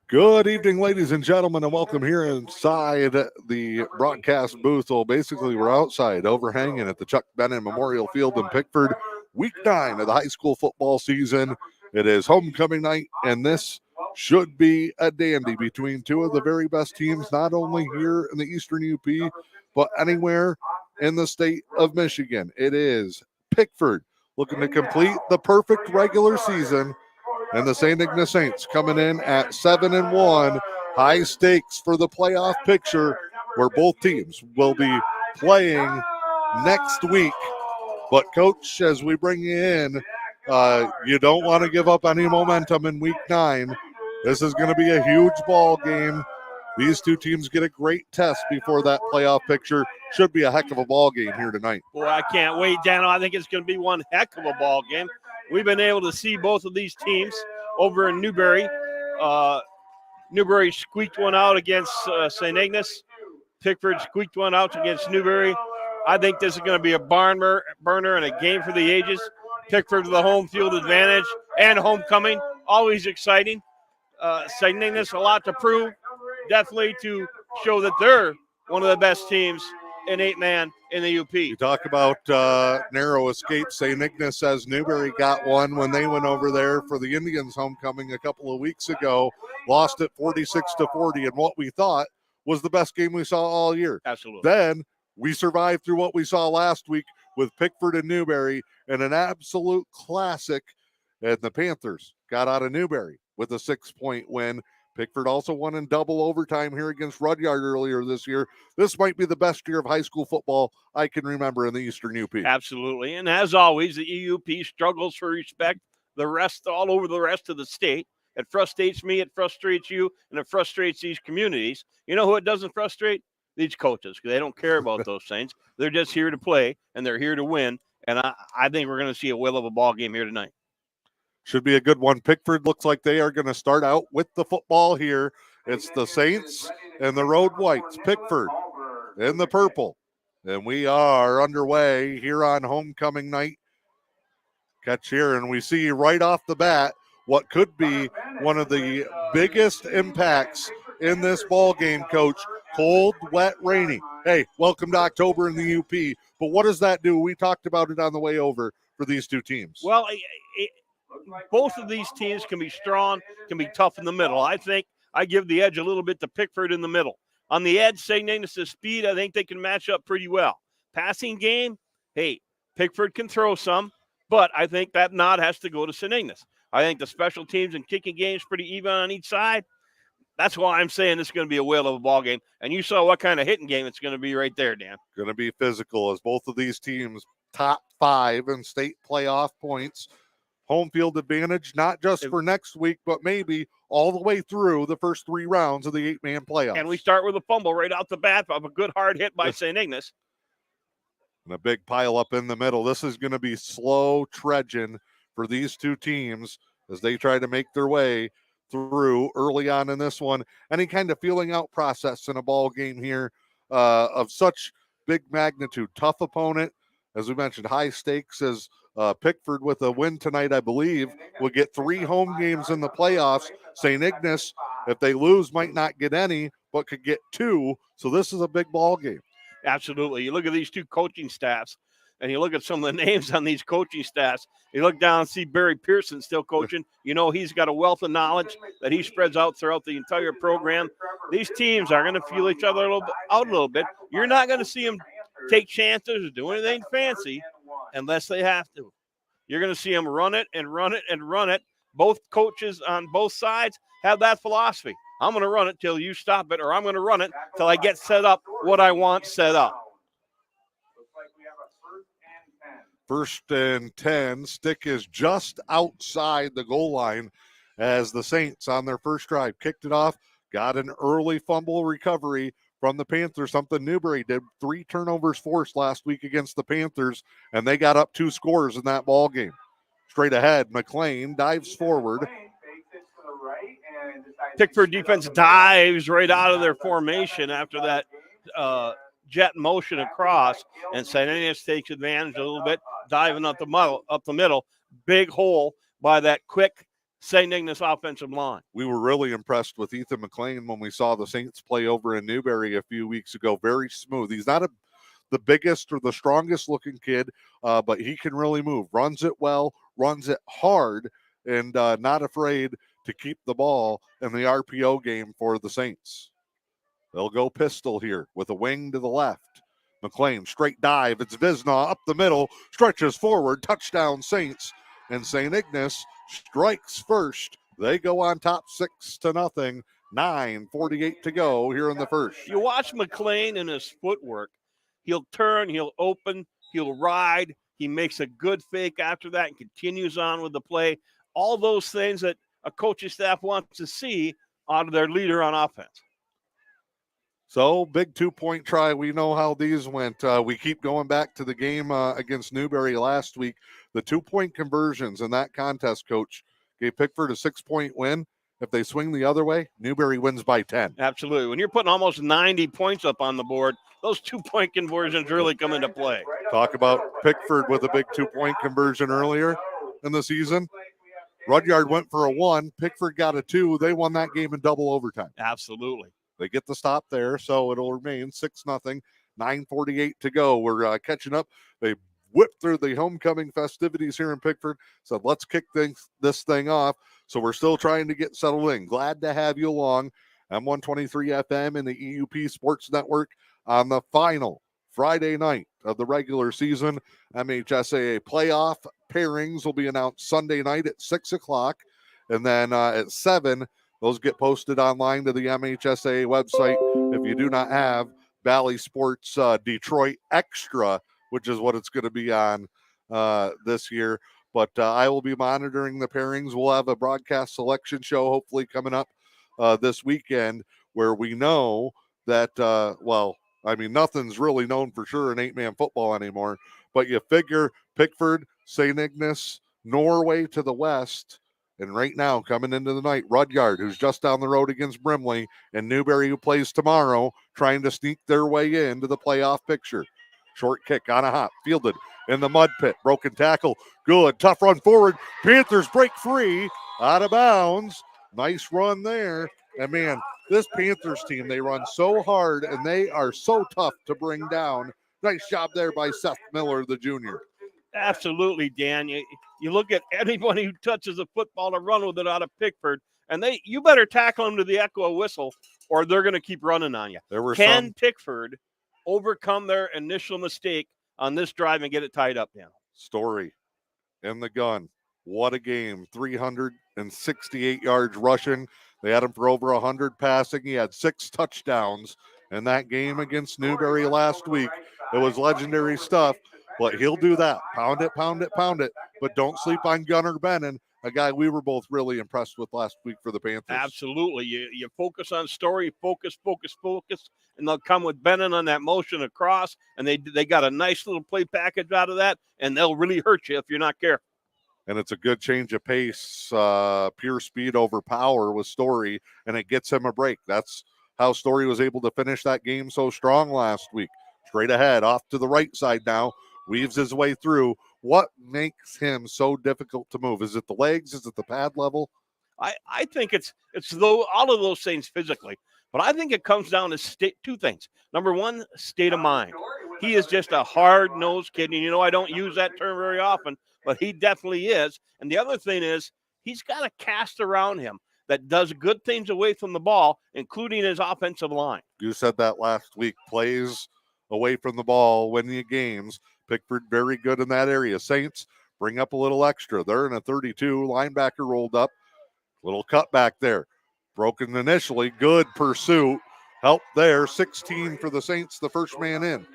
Good evening, ladies and gentlemen, and welcome here inside the broadcast booth. Well, basically, we're outside overhanging at the Chuck Bennett Memorial Field in Pickford. Week 9 of the high school football season. It is homecoming night, and this should be a dandy between two of the very best teams, not only here in the Eastern U.P., but anywhere in the state of Michigan. It is Pickford looking to complete the perfect regular season, and the St. Ignace Saints coming in at 7-1. High stakes for the playoff picture, where both teams will be playing next week. But, Coach, as we bring you in, you don't want to give up any momentum in Week 9. This is going to be a huge ball game. These two teams get a great test before that playoff picture. Should be a heck of a ball game here tonight. Boy, I can't wait, Dano. I think it's going to be one heck of a ball game. We've been able to see both of these teams over in Newberry. Newberry squeaked one out against St. Ignace. Pickford squeaked one out against Newberry. I think this is going to be a barn burner and a game for the ages. Pickford with the home field advantage and homecoming, always exciting. St. Ignace, a lot to prove, definitely to show that they're one of the best teams in 8-man in the U.P. You talk about narrow escapes. St. Ignace says Newberry got one when they went over there for the Indians homecoming a couple of weeks ago. Lost it 46-40 in what we thought was the best game we saw all year. Absolutely. Then we survived through what we saw last week with Pickford and Newberry and an absolute classic. And the Panthers got out of Newberry with a 6-point win. Pickford also won in double overtime here against Rudyard earlier this year. This might be the best year of high school football I can remember in the Eastern UP. Absolutely. And as always, the E.U.P struggles for respect all over the rest of the state. It frustrates me, it frustrates you, and it frustrates these communities. You know who it doesn't frustrate? These coaches, because they don't care about those things. They're just here to play, and they're here to win. And I think we're going to see a whale of a ball game here tonight. Should be a good one. Pickford looks like they are going to start out with the football here. It's the Saints and the Road Whites. Pickford in the purple. And we are underway here on homecoming night. Catch here, and we see right off the bat what could be one of the biggest impacts in this ball game, Coach. Cold, wet, rainy. Hey, welcome to October in the UP. But what does that do? We talked about it on the way over for these two teams. Well, both of these teams can be strong, can be tough in the middle. I think I give the edge a little bit to Pickford in the middle. On the edge, St. Ignace's speed, I think they can match up pretty well. Passing game, hey, Pickford can throw some, but I think that nod has to go to St. Ignace. I think the special teams and kicking games pretty even on each side. That's why I'm saying this is going to be a whale of a ball game. And you saw what kind of hitting game it's going to be right there, Dan. Going to be physical as both of these teams top 5 in state playoff points. Home field advantage, not just for next week, but maybe all the way through the first 3 rounds of the 8-man playoffs. And we start with a fumble right out the bat of a good hard hit by St. Ignace. And a big pile up in the middle. This is going to be slow trudging for these two teams as they try to make their way through early on in this one. Any kind of feeling out process in a ball game here of such big magnitude. Tough opponent. As we mentioned, high stakes as Pickford with a win tonight, I believe, will get 3 home games in the playoffs. St. Ignace, if they lose, might not get any, but could get 2. So this is a big ball game. Absolutely. You look at these two coaching staffs, and you look at some of the names on these coaching staffs. You look down and see Barry Pearson still coaching. You know he's got a wealth of knowledge that he spreads out throughout the entire program. These teams are going to feel each other out a little bit. You're not going to see them take chances or do anything fancy unless they have to. You're going to see them run it and run it and run it. Both coaches on both sides have that philosophy. I'm going to run it till you stop it, or I'm going to run it till I get set up what I want set up. First and 10. Stick is just outside the goal line as the Saints on their first drive kicked it off, got an early fumble recovery from the Panthers, something Newberry did. 3 turnovers forced last week against the Panthers, and they got up 2 scores in that ball game. Straight ahead, McLean dives forward. Pickford defense dives right out of their formation after that jet motion across, and St. Ignace takes advantage a little bit, diving up the middle. Big hole by that quick St. Ignace offensive line. We were really impressed with Ethan McLean when we saw the Saints play over in Newberry a few weeks ago. Very smooth. He's not the biggest or the strongest looking kid, but he can really move. Runs it well, runs it hard, and not afraid to keep the ball in the RPO game for the Saints. They'll go pistol here with a wing to the left. McLean, straight dive. It's Visna up the middle, stretches forward, touchdown Saints. And St. Ignace strikes first. They go on top 6-0. 9:48 to go here in the first. You watch McLean and his footwork. He'll turn, he'll open, he'll ride. He makes a good fake after that and continues on with the play. All those things that a coaching staff wants to see out of their leader on offense. So, big 2-point try. We know how these went. We keep going back to the game against Newberry last week. The 2-point conversions in that contest, Coach, gave Pickford a 6-point win. If they swing the other way, Newberry wins by 10. Absolutely. When you're putting almost 90 points up on the board, those 2-point conversions really come into play. Talk about Pickford with a big 2-point conversion earlier in the season. Rudyard went for a 1. Pickford got a 2. They won that game in double overtime. Absolutely. They get the stop there, so it'll remain 6-0. 9:48 to go. We're catching up. They whipped through the homecoming festivities here in Pickford. Said, let's kick this thing off. So we're still trying to get settled in. Glad to have you along. M123 FM and the E.U.P Sports Network on the final Friday night of the regular season. MHSAA playoff pairings will be announced Sunday night at 6 o'clock. And then at 7, those get posted online to the MHSAA website. If you do not have Valley Sports Detroit Extra, which is what it's going to be on this year. But I will be monitoring the pairings. We'll have a broadcast selection show hopefully coming up this weekend where we know that, nothing's really known for sure in 8-man football anymore. But you figure Pickford, St. Ignace, Norway to the west, and right now coming into the night, Rudyard, who's just down the road against Brimley, and Newberry, who plays tomorrow, trying to sneak their way into the playoff picture. Short kick on a hop, fielded in the mud pit. Broken tackle, good. Tough run forward. Panthers break free, out of bounds. Nice run there. And, man, this Panthers team, they run so hard, and they are so tough to bring down. Nice job there by Seth Miller, the junior. Absolutely, Dan. You look at anybody who touches a football to run with it out of Pickford, and you better tackle them to the echo whistle, or they're going to keep running on you. Can Pickford overcome their initial mistake on this drive and get it tied up now? Story in the gun. What a game. 368 yards rushing. They had him for over 100 passing. He had 6 touchdowns in that game against Newberry last week. It was legendary stuff, but he'll do that. Pound it, pound it, pound it. But don't sleep on Gunnar Bennon, a guy we were both really impressed with last week for the Panthers. Absolutely. You focus on Story, focus, and they'll come with Bennon on that motion across, and they got a nice little play package out of that, and they'll really hurt you if you're not careful. And it's a good change of pace, pure speed over power with Story, and it gets him a break. That's how Story was able to finish that game so strong last week. Straight ahead, off to the right side now, weaves his way through. What makes him so difficult to move? Is it the legs? Is it the pad level? I think it's all of those things physically, but I think it comes down to 2 things. Number 1, state of mind. He is just a hard-nosed kid, and I don't use that term very often, but he definitely is. And the other thing is he's got a cast around him that does good things away from the ball, including his offensive line. You said that last week. Plays away from the ball, win the games. Pickford very good in that area. Saints bring up a little extra. They're in a 32. Linebacker rolled up. Little cutback there. Broken initially. Good pursuit. Help there. 16 for the Saints, the first man in.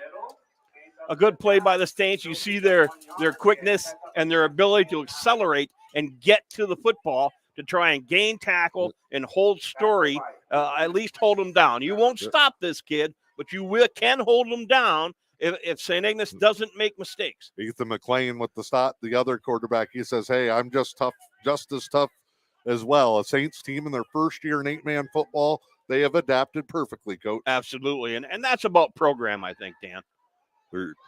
A good play by the Saints. You see their quickness and their ability to accelerate and get to the football to try and gain tackle and hold Story, at least hold him down. You won't stop this kid, but you can hold him down if St. Ignace doesn't make mistakes. Ethan McLean with the stop, the other quarterback, he says, hey, I'm just as tough as well. A Saints team in their first year in 8-man football, they have adapted perfectly, Coach. Absolutely, and that's about program, I think, Dan.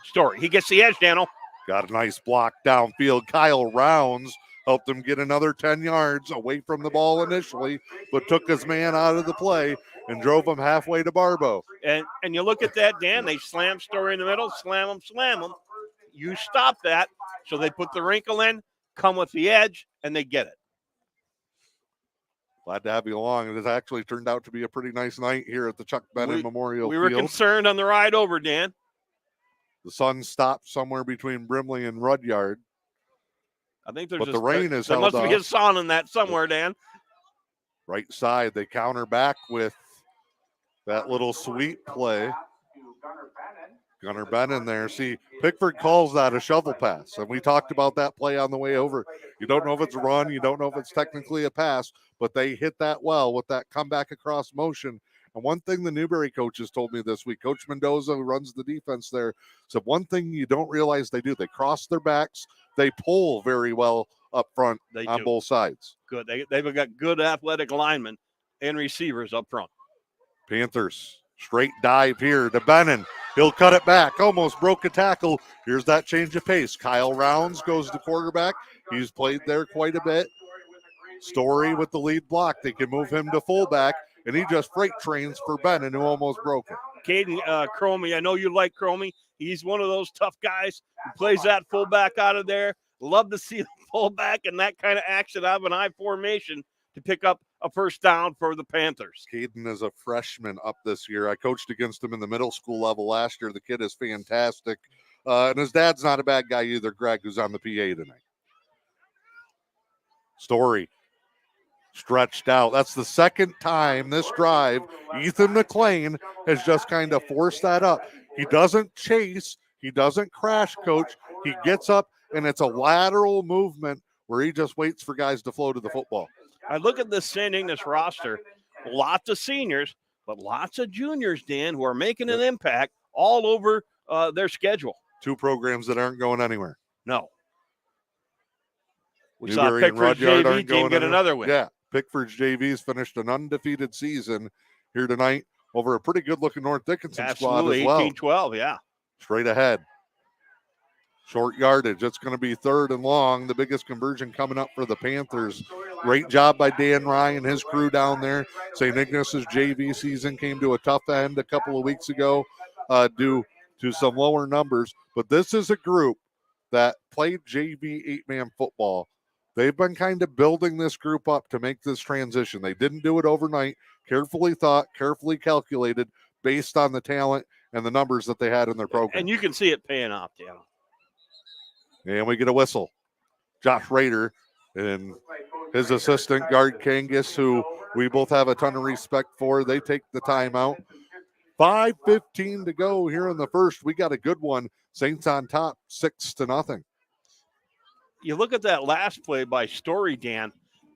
Story, he gets the edge, Daniel. Got a nice block downfield. Kyle Rounds helped him get another 10 yards away from the ball initially, but took his man out of the play and drove him halfway to Barbo. And you look at that, Dan, they slam Story in the middle, slam him. You stop that. So they put the wrinkle in, come with the edge, and they get it. Glad to have you along. It has actually turned out to be a pretty nice night here at the Chuck Bennett Memorial Field. We were concerned on the ride over, Dan. The sun stopped somewhere between Brimley and Rudyard. I think there's but the rain is held there must off. be a sun in that somewhere, Dan. Right side, they counter back with that little sweep play. Gunnar Bennon there. See, Pickford calls that a shovel pass, and we talked about that play on the way over. You don't know if it's a run, you don't know if it's technically a pass, but they hit that well with that comeback across motion. And one thing the Newberry coaches told me this week, Coach Mendoza, who runs the defense there, said one thing you don't realize they do. They cross their backs. They pull very well up front on both sides. Good. They've got good athletic linemen and receivers up front. Panthers, straight dive here to Bennon. He'll cut it back. Almost broke a tackle. Here's that change of pace. Kyle Rounds goes to quarterback. He's played there quite a bit. Story with the lead block. They can move him to fullback, and he just freight trains for Bennon, who almost broke it. Caden Cromie, I know you like Cromie. He's one of those tough guys who plays that fullback out of there. Love to see the fullback and that kind of action out of an I formation to pick up a first down for the Panthers. Caden is a freshman up this year. I coached against him in the middle school level last year. The kid is fantastic. And his dad's not a bad guy either, Greg, who's on the PA tonight. Story stretched out. That's the second time this drive Ethan McLean has just kind of forced that up. He doesn't chase. He doesn't crash, coach. He gets up, and it's a lateral movement where he just waits for guys to flow to the football. I look at this St. Ignace roster, lots of seniors, but lots of juniors, Dan, who are making an impact all over their schedule. Two programs that aren't going anywhere. No. We Newberry saw Pickford's JV team get another win. Yeah, Pickford's JV's finished an undefeated season here tonight over a pretty good-looking North Dickinson squad as well. 18-12, yeah. Straight ahead. Short yardage. It's going to be third and long. The biggest conversion coming up for the Panthers. Great job by Dan Ryan, his crew down there. St. Ignace's JV season came to a tough end a couple of weeks ago due to some lower numbers. But this is a group that played JV 8-man football. They've been kind of building this group up to make this transition. They didn't do it overnight. Carefully thought, carefully calculated based on the talent and the numbers that they had in their program. And you can see it paying off, Dan. And we get a whistle. Josh Rader and his assistant, Guard Kangas, who we both have a ton of respect for. They take the timeout. 5:15 to go here in the first. We got a good one. Saints on top, 6-0. You look at that last play by Story, Dan,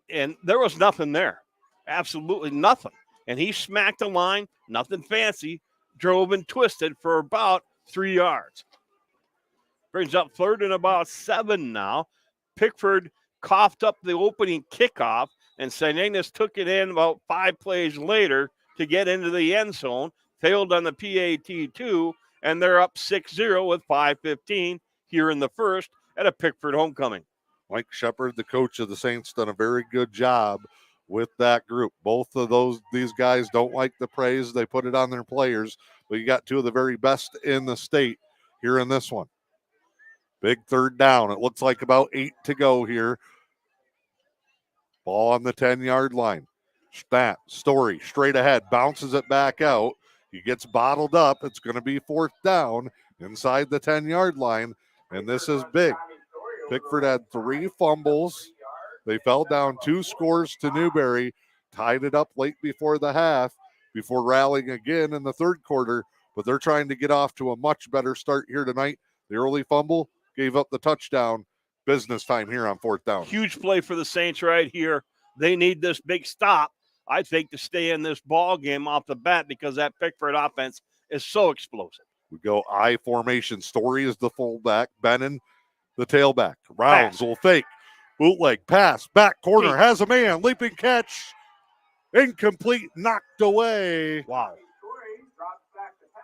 and there was nothing there. Absolutely nothing. And he smacked the line, nothing fancy, drove and twisted for about 3 yards. Brings up third and about 7 now. Pickford coughed up the opening kickoff, and St. Ignace took it in about 5 plays later to get into the end zone. Failed on the PAT2, and they're up 6-0 with 5:15 here in the first at a Pickford homecoming. Mike Shepard, the coach of the Saints, done a very good job with that group. Both of these guys don't like the praise. They put it on their players, but you got two of the very best in the state here in this one. Big third down. It looks like about 8 to go here. Ball on the 10-yard line. Story straight ahead, bounces it back out. He gets bottled up. It's going to be fourth down inside the 10-yard line, and this is big. Pickford had 3 fumbles. They fell down 2 scores to Newberry, tied it up late before the half, before rallying again in the third quarter, but they're trying to get off to a much better start here tonight. The early fumble gave up the touchdown. Business time here on fourth down. Huge play for the Saints right here. They need this big stop, I think, to stay in this ball game off the bat because that Pickford offense is so explosive. We go I formation. Story is the fullback. Bennon, the tailback. Rounds will fake. Bootleg pass. Back corner. Has a man. Leaping catch. Incomplete. Knocked away. Wow.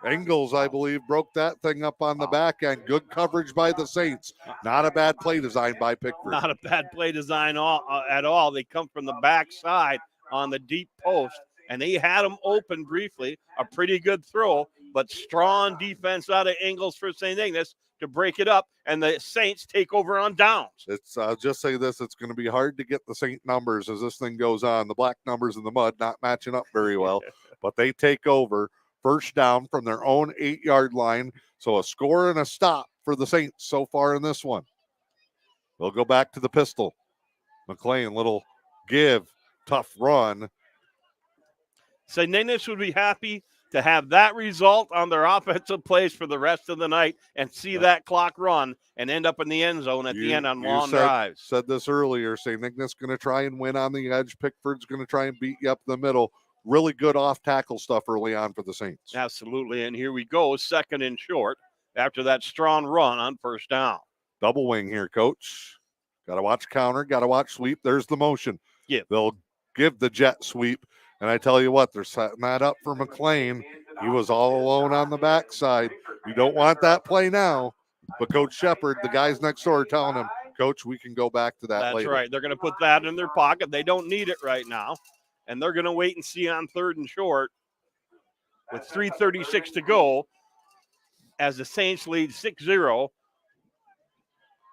Engels, I believe, broke that thing up on the back end. Good coverage by the Saints. Not a bad play design by Pickford. Not a bad play design at all. They come from the backside on the deep post, and they had them open briefly. A pretty good throw, but strong defense out of Engels for St. Ignace to break it up, and the Saints take over on downs. I'll just say this, it's going to be hard to get the Saint numbers as this thing goes on. The black numbers in the mud not matching up very well, but they take over. First down from their own 8-yard line. So a score and a stop for the Saints so far in this one. They'll go back to the pistol. McLean, little give, tough run. St. Ignace would be happy to have that result on their offensive plays for the rest of the night and see that clock run and end up in the end zone at the end on long drives. Said this earlier. St. Ignace going to try and win on the edge. Pickford's going to try and beat you up the middle. Really good off-tackle stuff early on for the Saints. Absolutely, and here we go, second and short after that strong run on first down. Double wing here, Coach. Got to watch counter, got to watch sweep. There's the motion. Yeah. They'll give the jet sweep, and I tell you what, they're setting that up for McLean. He was all alone on the backside. You don't want that play now, but Coach Shepard, the guys next door, are telling him, Coach, we can go back to that later. That's right. They're going to put that in their pocket. They don't need it right now. And they're going to wait and see on third and short with 3:36 to go as the Saints lead 6-0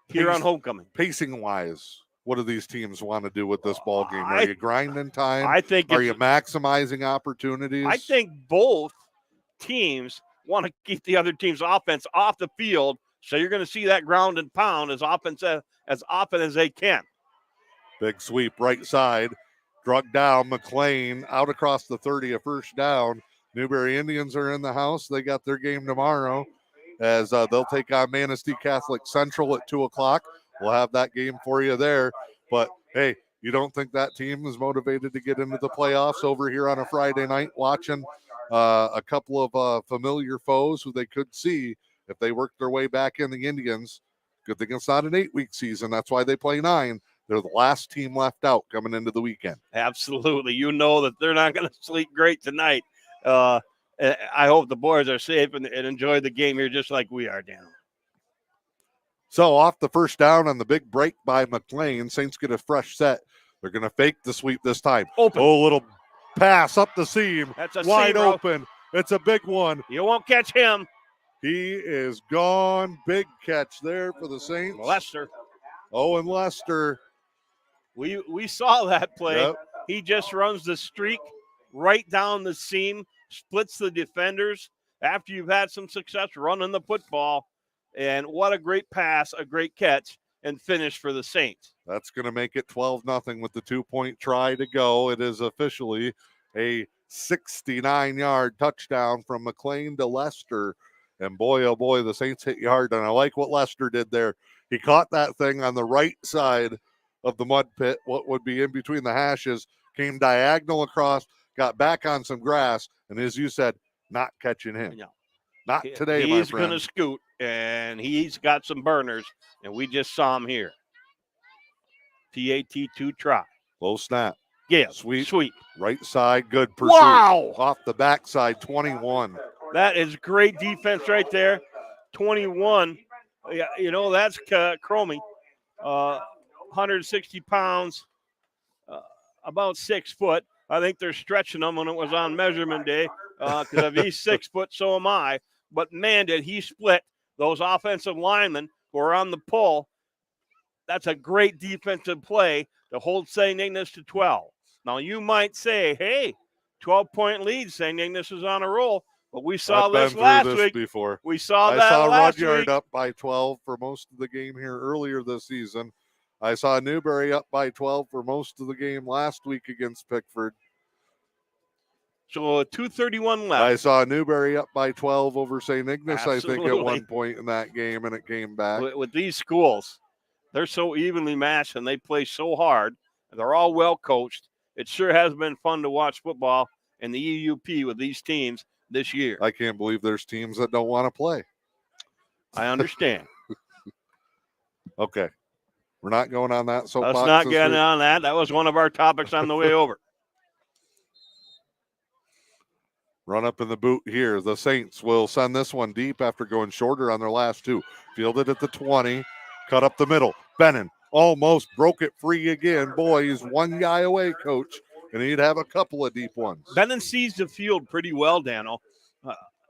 here on homecoming. Pacing-wise, what do these teams want to do with this ball game? Are you grinding time? Are you maximizing opportunities? I think both teams want to keep the other team's offense off the field, so you're going to see that ground and pound as often as they can. Big sweep right side. Drug down, McLean out across the 30, a first down. Newberry Indians are in the house. They got their game tomorrow as they'll take on Manistee Catholic Central at 2 o'clock. We'll have that game for you there. But, hey, you don't think that team is motivated to get into the playoffs over here on a Friday night watching a couple of familiar foes who they could see if they work their way back in, the Indians? Good thing it's not an 8-week season. That's why they play 9. They're the last team left out coming into the weekend. Absolutely. You know that they're not going to sleep great tonight. I hope the boys are safe and enjoy the game here just like we are, Dan. So off the first down on the big break by McLean, Saints get a fresh set. They're going to fake the sweep this time. Open. Oh, little pass up the seam. That's a wide seam open. It's a big one. You won't catch him. He is gone. Big catch there for the Saints. Lester. Oh, and Lester. We saw that play. Yep. He just runs the streak right down the seam, splits the defenders after you've had some success running the football. And what a great pass, a great catch, and finish for the Saints. That's going to make it 12-0 with the 2-point try to go. It is officially a 69-yard touchdown from McLean to Lester. And boy, oh boy, the Saints hit you hard. And I like what Lester did there. He caught that thing on the right side of the mud pit, what would be in between the hashes, came diagonal across, got back on some grass, and as you said, not catching him. No. Not today, my friend. He's going to scoot, and he's got some burners, and we just saw him here. TAT2 try. Low snap. Yeah, Sweep. Right side, good pursuit. Wow. Off the backside, 21. That is great defense right there. 21. Yeah, you know, that's Cromie. 160 pounds, about 6 foot. I think they're stretching him when it was on measurement day because if he's 6 foot, so am I. But, man, did he split those offensive linemen who are on the pull. That's a great defensive play to hold St. Ignace to 12. Now, you might say, hey, 12-point lead, St. Ignace is on a roll. But we saw this last week. Before. We saw that last last Rudyard week. up by 12 for most of the game here earlier this season. I saw Newberry up by 12 for most of the game last week against Pickford. So 2:31 left. I saw Newberry up by 12 over St. Ignace, Absolutely. I think, at one point in that game, and it came back. With these schools, they're so evenly matched and they play so hard. They're all well coached. It sure has been fun to watch football in the E.U.P with these teams this year. I can't believe there's teams that don't want to play. I understand. Okay. We're not going on that soapbox. Let's not get on that. That was one of our topics on the way over. Run up in the boot here. The Saints will send this one deep after going shorter on their last two. Fielded at the 20. Cut up the middle. Bennon almost broke it free again. Boy, he's one guy away, Coach, and he'd have a couple of deep ones. Bennon sees the field pretty well, Dano.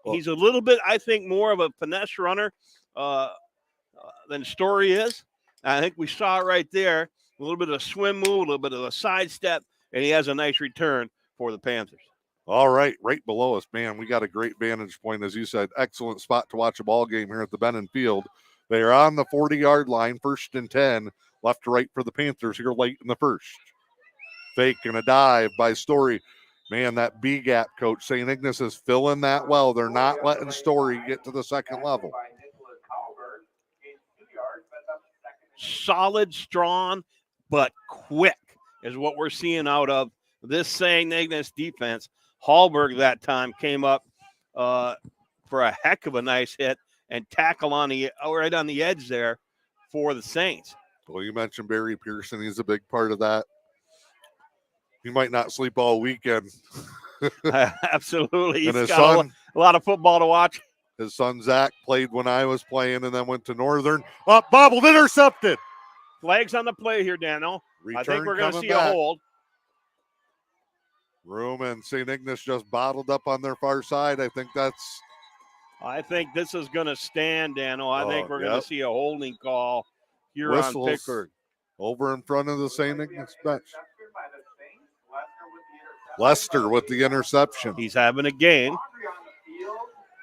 He's a little bit, I think, more of a finesse runner than Story is. I think we saw it right there. A little bit of a swim move, a little bit of a sidestep, and he has a nice return for the Panthers. All right below us, man. We got a great vantage point, as you said. Excellent spot to watch a ball game here at the Bennon Field. They are on the 40-yard line, 1st and 10, left to right for the Panthers here late in the first. Fake and a dive by Story. Man, that B gap, Coach St. Ignace is filling that well. They're not letting Story get to the second level. Solid, strong, but quick is what we're seeing out of this St. Ignace defense. Hallberg that time came up for a heck of a nice hit and tackle right on the edge there for the Saints. Well, you mentioned Barry Pearson. He's a big part of that. He might not sleep all weekend. Absolutely. And He's his got son, a lot of football to watch. His son, Zach, played when I was playing and then went to Northern. Up, bobbled, intercepted. Flags on the play here, Daniel. I think we're going to see a hold. Room and St. Ignace just bottled up on their far side. I think this is going to stand, Daniel. I think we're going to see a holding call here on Pickford. Over in front of the St. Ignace bench. Lester with the interception. He's having a game.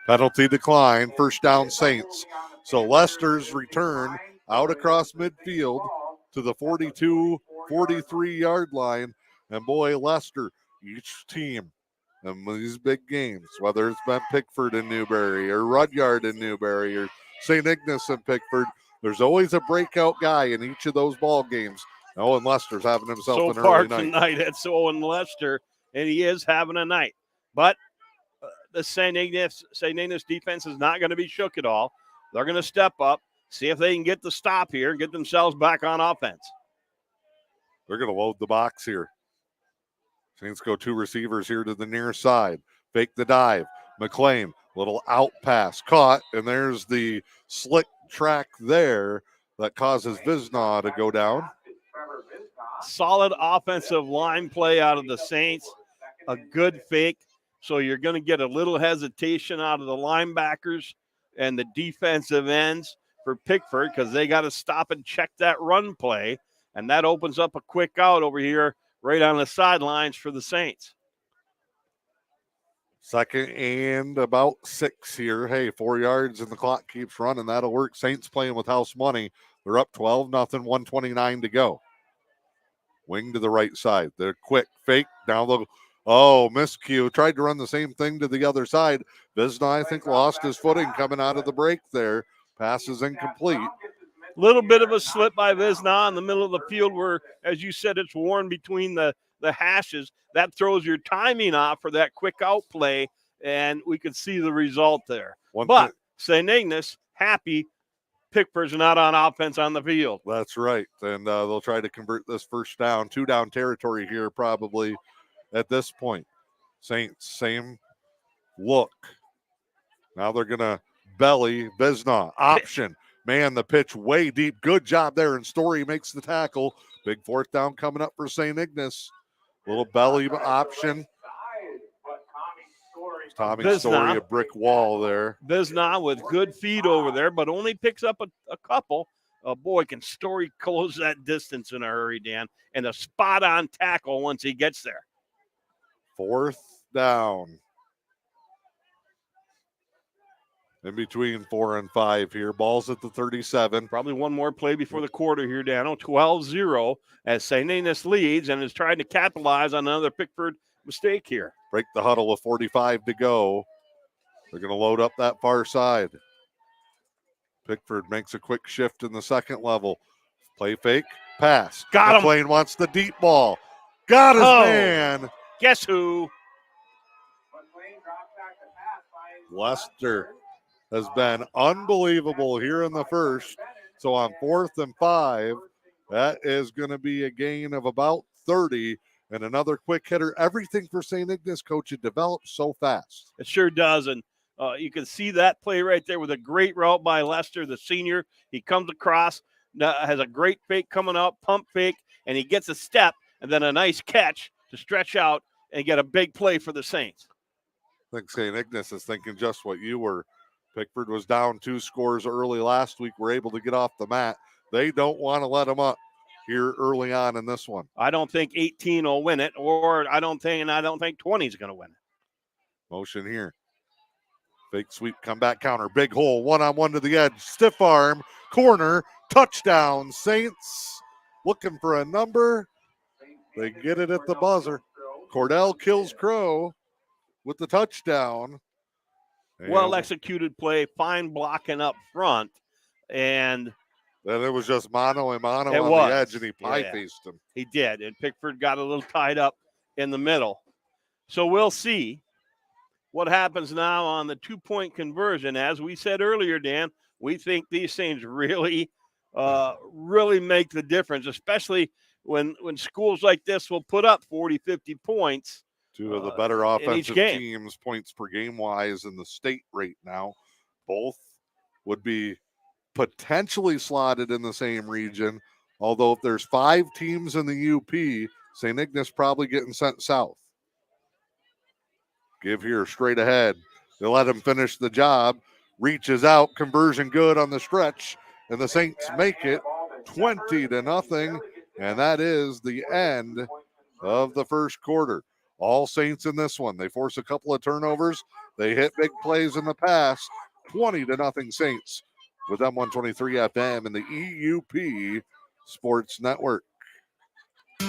Penalty decline, 1st down Saints. So Lester's return out across midfield to the 42, 43-yard line. And boy, Lester, each team in these big games, whether it's been Pickford in Newberry or Rudyard in Newberry or St. Ignace and Pickford, there's always a breakout guy in each of those ball games. Owen Lester's having himself an early night. Tonight, it's Owen Lester, and he is having a night. But the St. Ignace defense is not going to be shook at all. They're going to step up, see if they can get the stop here and get themselves back on offense. They're going to load the box here. Saints go 2 receivers here to the near side. Fake the dive. McLean, little out pass. Caught, and there's the slick track there that causes Visnaw to go down. Solid offensive line play out of the Saints. A good fake. So you're going to get a little hesitation out of the linebackers and the defensive ends for Pickford because they got to stop and check that run play. And that opens up a quick out over here right on the sidelines for the Saints. 2nd and about 6 here. Hey, 4 yards and the clock keeps running. That'll work. Saints playing with house money. They're up 12-0, 1:29 to go. Wing to the right side. They're quick. Fake. Now they'll miscue. Tried to run the same thing to the other side. Visna, I think, lost his footing coming out of the break there. Pass is incomplete. Little bit of a slip by Visna in the middle of the field where, as you said, it's worn between the hashes. That throws your timing off for that quick out play, and we could see the result there. But St. Ignace, happy Pickford's not on offense on the field. That's right. And they'll try to convert this 1st down. 2-down territory here probably at this point. Saints, same look. Now they're going to belly Visna. Option. Man, the pitch way deep. Good job there. And Story makes the tackle. Big 4th down coming up for St. Ignace. Little belly option. Tommy Story, a brick wall there. Visna with good feet over there, but only picks up a couple. Boy, can Story close that distance in a hurry, Dan. And a spot-on tackle once he gets there. 4th down. In between 4 and 5 here. Ball's at the 37. Probably one more play before the quarter here, Dano. 12-0 as St. Ignace leads and is trying to capitalize on another Pickford mistake here. Break the huddle with 45 to go. They're going to load up that far side. Pickford makes a quick shift in the 2nd level. Play fake, pass. Got him. McLean wants the deep ball. Got his man. Guess who? Lester has been unbelievable here in the first. So on 4th and 5, that is going to be a gain of about 30. and another quick hitter. Everything for St. Ignace, coach, it develops so fast. It sure does, and you can see that play right there with a great route by Lester, the senior. He comes across, has a great fake coming out, pump fake, and he gets a step, and then a nice catch to stretch out and get a big play for the Saints. I think St. Ignace is thinking just what you were. Pickford was down 2 scores early last week. We're able to get off the mat. They don't want to let them up here early on in this one. I don't think 18 will win it, or I don't think 20 is going to win it. Motion here. Fake sweep, comeback counter, big hole, one-on-one to the edge, stiff arm, corner, touchdown. Saints looking for a number. They get it at the buzzer. Cordell kills Crow with the touchdown. Well executed play, fine blocking up front, and then it was just mano a mano on the edge, and he pie-faced him. He did, and Pickford got a little tied up in the middle. So we'll see what happens now on the 2-point conversion. As we said earlier, Dan, we think these things really make the difference, especially when schools like this will put up 40, 50 points. 2 of the better offensive teams, points per game wise, in the state right now. Both would be potentially slotted in the same region. Although if there's 5 teams in the E.U.P, St. Ignace probably getting sent south. Give here straight ahead. They let him finish the job. Reaches out, conversion good on the stretch, and the Saints make it 20-0. And that is the end of the first quarter. All Saints in this one. They force a couple of turnovers. They hit big plays in the pass. 20-0 Saints with M123 FM and the E.U.P Sports Network.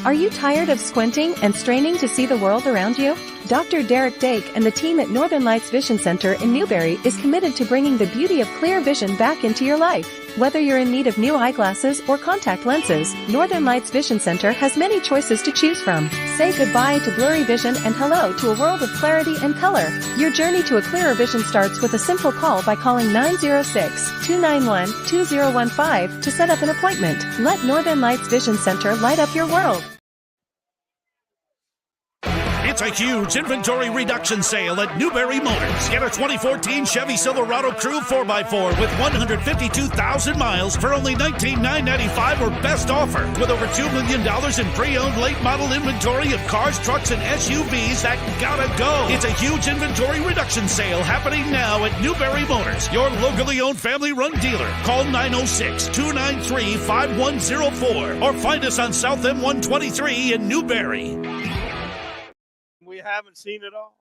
Are you tired of squinting and straining to see the world around you? Dr. Derek Dake and the team at Northern Lights Vision Center in Newberry is committed to bringing the beauty of clear vision back into your life. Whether you're in need of new eyeglasses or contact lenses, Northern Lights Vision Center has many choices to choose from. Say goodbye to blurry vision and hello to a world of clarity and color. Your journey to a clearer vision starts with a simple call by calling 906-291-2015 to set up an appointment. Let Northern Lights Vision Center light up your world. It's a huge inventory reduction sale at Newberry Motors. Get a 2014 Chevy Silverado Crew 4x4 with 152,000 miles for only $19,995 or best offer. With over $2 million in pre-owned late model inventory of cars, trucks, and SUVs that gotta go. It's a huge inventory reduction sale happening now at Newberry Motors, your locally owned family-run dealer. Call 906-293-5104 or find us on South M123 in Newberry. We haven't seen it all.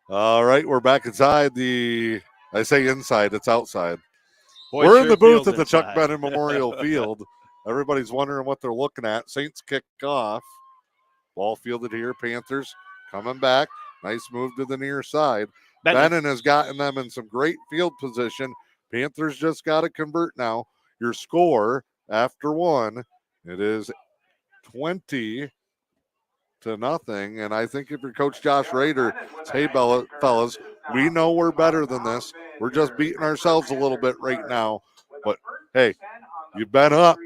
All right, we're back inside I say inside, it's outside. Boy, we're in the booth at the inside. Chuck Bennett Memorial Field. Everybody's wondering what they're looking at. Saints kick off. Ball fielded here. Panthers coming back. Nice move to the near side. Bennon has gotten them in some great field position. Panthers just got to convert now. Your score after one, it is 20-0. And I think if you're Coach Josh Rader, hey, fellas, we know we're better than this. We're just beating ourselves a little bit right now. But, hey, you've been up.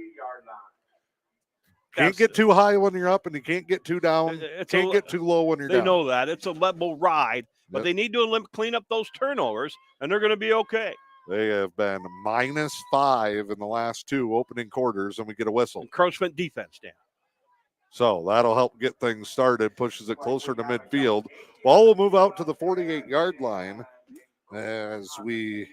Can't get too high when you're up, and you can't get too down. Can't get too low when you're down. They know that. It's a level ride. But they need to clean up those turnovers, and they're going to be okay. They have been -5 in the last 2 opening quarters, and we get a whistle. Encroachment defense, Dan. So that'll help get things started, pushes it closer to midfield. Ball will move out to the 48-yard line as we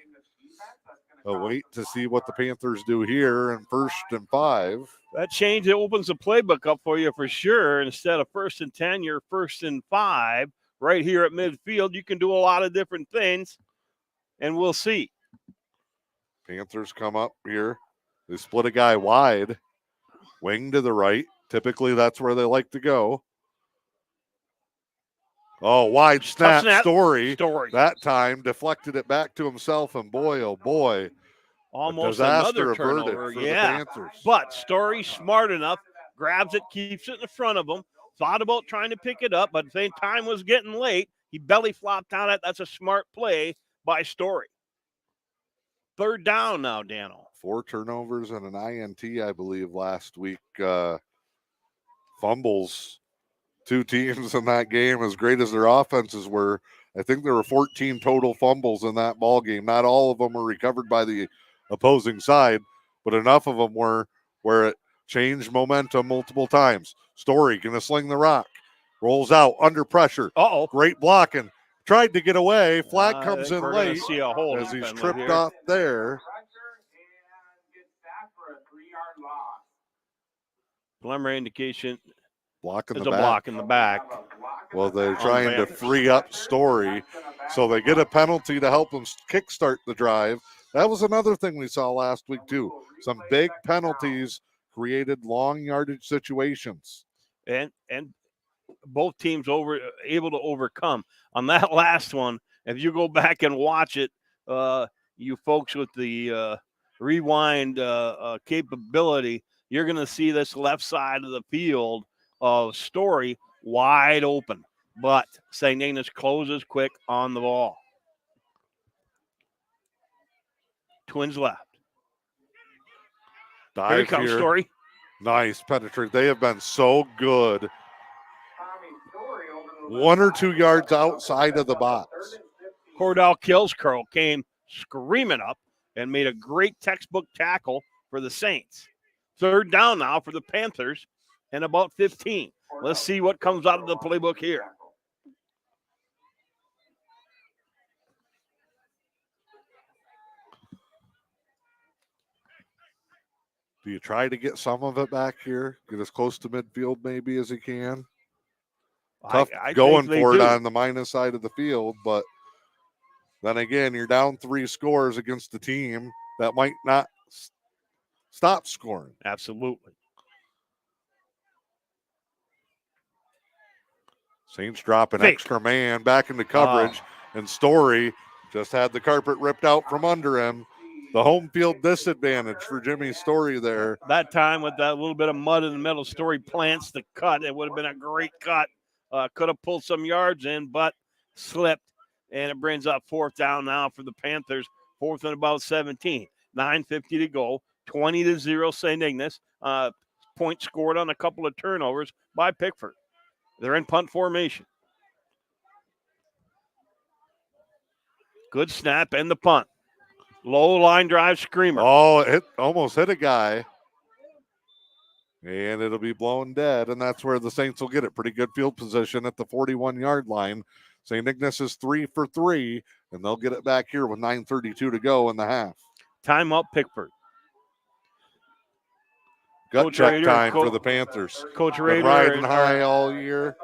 await to see what the Panthers do here in 1st and 5. That change opens the playbook up for you for sure. Instead of 1st and 10, you're 1st and 5 right here at midfield. You can do a lot of different things, and we'll see. Panthers come up here. They split a guy wide, wing to the right. Typically, that's where they like to go. Oh, wide snap. Story. That time deflected it back to himself, and boy, oh boy. Almost another turnover. For the Panthers. But Story smart enough, grabs it, keeps it in front of him, thought about trying to pick it up, but at the same time was getting late. He belly flopped on it. That's a smart play by Story. 3rd down now, Dano. 4 turnovers and an INT, I believe, last week fumbles. Two teams in that game, as great as their offenses were, I think there were 14 total fumbles in that ball game. Not all of them were recovered by the opposing side, but enough of them were where it changed momentum multiple times. Story gonna sling the rock, rolls out under pressure. Great blocking. Tried to get away. Flag comes in late See a holding as he's penalty tripped here. off there. Preliminary indication Block in is the a back. block in the back. Well, they're trying to Panthers. free up Story, so they get a penalty to help them kickstart the drive. That was another thing we saw last week, too. Some big penalties created long yardage situations. And both teams able to overcome. On that last one, if you go back and watch it, you folks with the rewind capability, you're going to see this left side of the field of Story wide open. But St. Ignace closes quick on the ball. Twins left. Here he comes, Story. Nice penetrate. They have been so good. 1 or 2 yards outside of the box. Cordell Kilscrow came screaming up and made a great textbook tackle for the Saints. Third down now for the Panthers and about 15. Let's see what comes out of the playbook here. Do you try to get some of it back here? Get as close to midfield maybe as you can? Tough I going for it do. on the minus side of the field, but then again, you're down 3 scores against the team that might not stop scoring. Absolutely. Saints drop an extra man back into coverage, and Story just had the carpet ripped out from under him. The home field disadvantage for Jimmy Story there. That time with that little bit of mud in the middle, Story plants the cut. It would have been a great cut. Could have pulled some yards in, but slipped. And it brings up 4th down now for the Panthers. 4th and about 17. 9:50 to go. 20-0 St. Ignace. Point scored on a couple of turnovers by Pickford. They're in punt formation. Good snap and the punt. Low line drive screamer. Oh, it almost hit a guy. And it'll be blown dead, and that's where the Saints will get it. Pretty good field position at the 41-yard line. St. Ignace is 3 for 3, and they'll get it back here with 9:32 to go in the half. Timeout Pickford. Gut check time for the Panthers. Coach Been Rader riding high all year.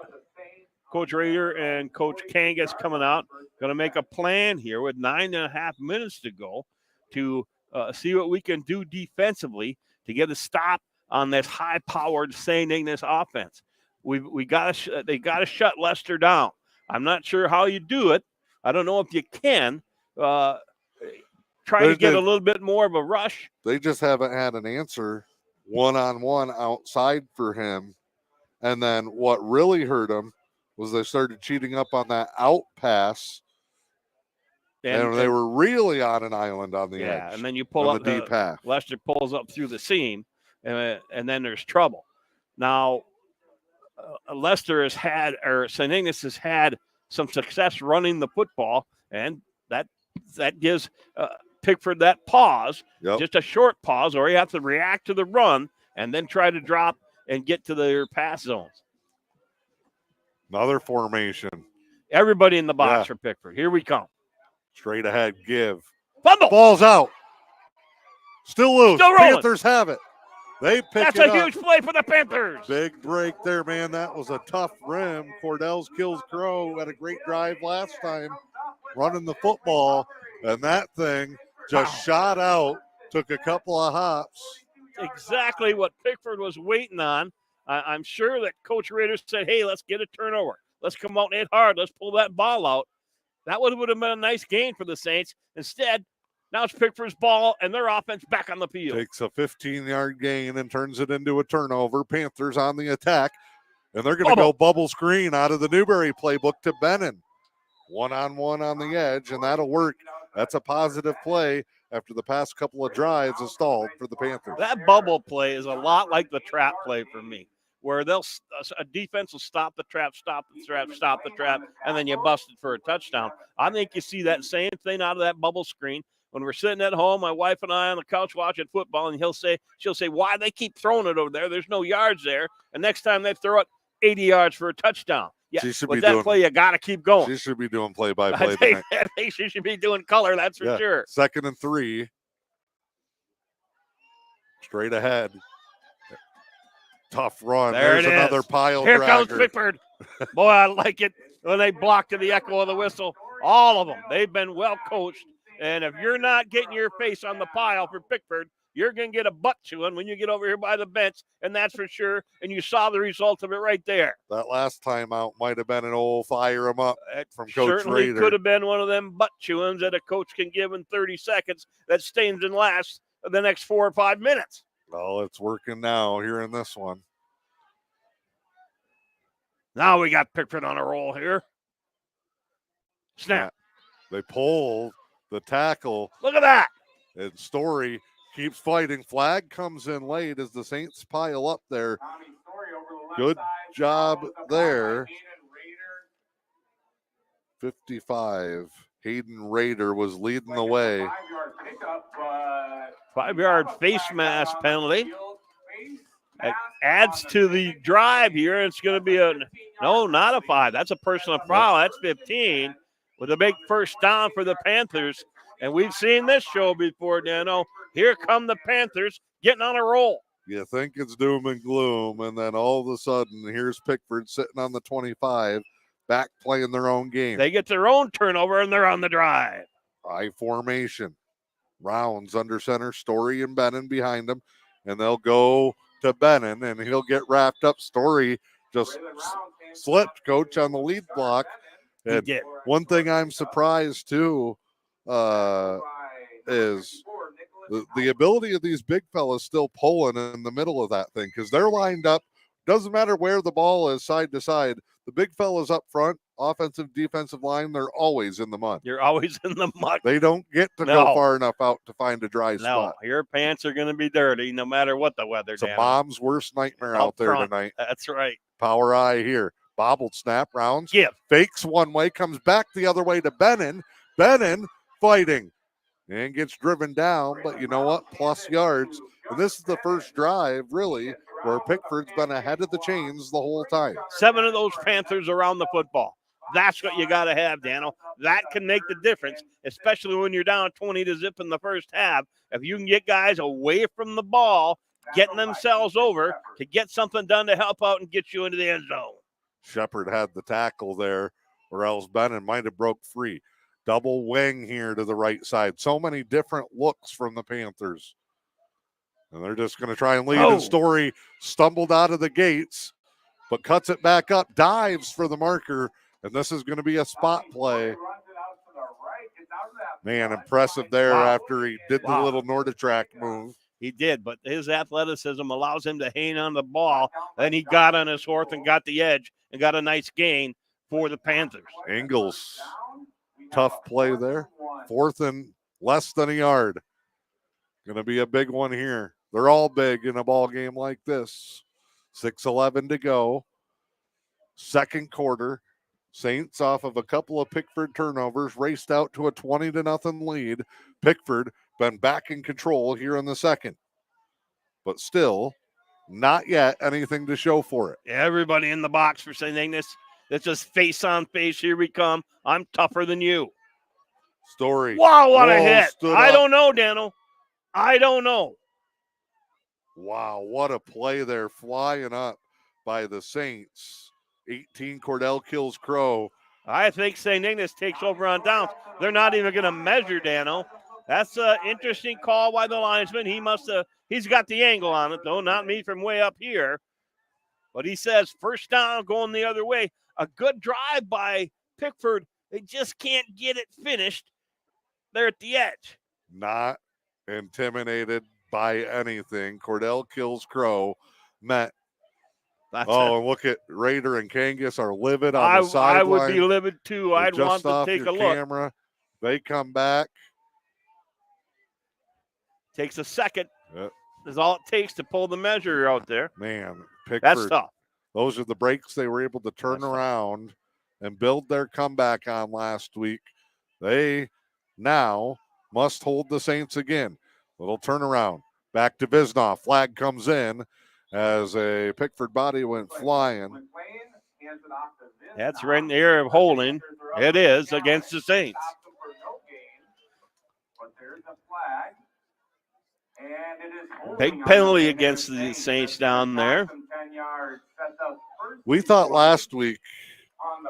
Coach Rader and Coach Kangas coming out. Going to make a plan here with 9.5 minutes to go to see what we can do defensively to get a stop on this high-powered St. Ignace offense. They got to shut Leicester down. I'm not sure how you do it. I don't know if you can. Try to get a little bit more of a rush. They just haven't had an answer one-on-one outside for him. And then what really hurt him was they started cheating up on that out pass. And they were really on an island on the edge. Yeah, and then you pull up the deep half. Leicester pulls up through the seam, and then there's trouble. Now, Leicester has had, or St. Ignace has had some success running the football, and that gives Pickford that pause, just a short pause, or you have to react to the run and then try to drop and get to their pass zones. Another formation. Everybody in the box for Pickford. Here we come. Straight ahead, give. Fumble. Ball's out. Still loose. Still rolling. Panthers have it. They pick That's it a huge play for the Panthers. Big break there, man. That was a tough rim. Cordell's Kilscrow had a great drive last time running the football, and that thing just shot out, took a couple of hops. Exactly what Pickford was waiting on. I'm sure that Coach Rader said, hey, let's get a turnover. Let's come out and hit hard. Let's pull that ball out. That would have been a nice gain for the Saints. Instead, now it's Pickford's ball and their offense back on the field. Takes a 15-yard gain and turns it into a turnover. Panthers on the attack, and they're going to go bubble screen out of the Newberry playbook to Bennon. One-on-one on the edge, and that'll work. That's a positive play after the past couple of drives is stalled for the Panthers. That bubble play is a lot like the trap play for me. where a defense will stop the trap, and then you bust it for a touchdown. I think you see that same thing out of that bubble screen. When we're sitting at home, my wife and I on the couch watching football, and she'll say, why they keep throwing it over there? There's no yards there. And next time they throw it 80 yards for a touchdown. Yeah, with that play, you got to keep going. She should be doing play-by-play tonight. I think she should be doing color, that's for sure. 2nd and 3. Straight ahead. Tough run. There's another pile Here dragger. comes Pickford. Boy, I like it when they block to the echo of the whistle. All of them. They've been well coached. And if you're not getting your face on the pile for Pickford, you're going to get a butt chewing when you get over here by the bench, and that's for sure. And you saw the result of it right there. That last time out might have been an old fire him up from Coach Certainly Rader. Could have been one of them butt chewings that a coach can give in 30 seconds that stays and lasts the next 4 or 5 minutes. Well, it's working now here in this one. Now we got Pickford on a roll here. Snap. They pull the tackle. Look at that. And Story keeps fighting. Flag comes in late as the Saints pile up there. Good job there. 55. Hayden Rader was leading the way. 5-yard face mask penalty. It adds to the drive here. It's going to be not a 5. That's a personal foul. That's 15 with a big first down for the Panthers. And we've seen this show before, Dano. Here come the Panthers getting on a roll. You think it's doom and gloom, and then all of a sudden, here's Pickford sitting on the 25, back playing their own game. They get their own turnover, and they're on the drive. High formation. Rounds under center, Story and Bennon behind him, and they'll go to Bennon, and he'll get wrapped up. Story just slipped, Coach, on the lead block. And he did. One thing I'm surprised, too, is the ability of these big fellas still pulling in the middle of that thing, because they're lined up. Doesn't matter where the ball is, side to side. The big fellas up front, offensive, defensive line, they're always in the mud. You're always in the mud. They don't get to go far enough out to find a dry spot. Your pants are going to be dirty no matter what the weather. It's a mom's worst nightmare out there tonight. That's right. Power eye here. Bobbled snap, Rounds. Give. Fakes one way, comes back the other way to Bennon. Bennon fighting and gets driven down, but you know what? Plus yards. And this is the first drive, really, where Pickford's been ahead of the chains the whole time. 7 of those Panthers around the football. That's what you got to have, Dano. That can make the difference, especially when you're down 20-0 in the first half. If you can get guys away from the ball, getting themselves over to get something done to help out and get you into the end zone. Shepard had the tackle there, or else Bennon might have broke free. Double wing here to the right side. So many different looks from the Panthers. And they're just going to try and lead. And Story stumbled out of the gates, but cuts it back up, dives for the marker, and this is going to be a spot play. Man, impressive there after he did the little Norditrack move. He did, but his athleticism allows him to hang on the ball. Then he got on his horse and got the edge and got a nice gain for the Panthers. Ingles, tough play there. 4th and less than a yard. Going to be a big one here. They're all big in a ball game like this. 6:11 to go. Second quarter. Saints, off of a couple of Pickford turnovers, raced out to a 20-0 lead. Pickford been back in control here in the second. But still, not yet anything to show for it. Everybody in the box for St. Ignace. It's just face on face. Here we come. I'm tougher than you. Story. Wow, what a hit. I don't know, Dano. I don't know. Wow, what a play there, flying up by the Saints. 18, Cordell kills Crow. I think St. Ignace takes over on downs. They're not even going to measure, Dano. That's an interesting call by the linesman. He's got the angle on it, though, not me from way up here. But he says first down going the other way. A good drive by Pickford. They just can't get it finished. They're at the edge. Not intimidated by anything. Cordell kills Crow. And look at Rader and Kangas are livid on the sideline. I would be livid too. I'd want to take a look. Camera. They come back. Takes a second. Yep. That's all it takes to pull the measure out there. Man, Pickford, That's tough. those are the breaks they were able to turn around and build their comeback on last week. They now must hold the Saints again. Little turnaround. Back to Visnoff. Flag comes in as a Pickford body went flying. That's right in the area of holding. It is against the Saints. Big penalty against the Saints down there. We thought last week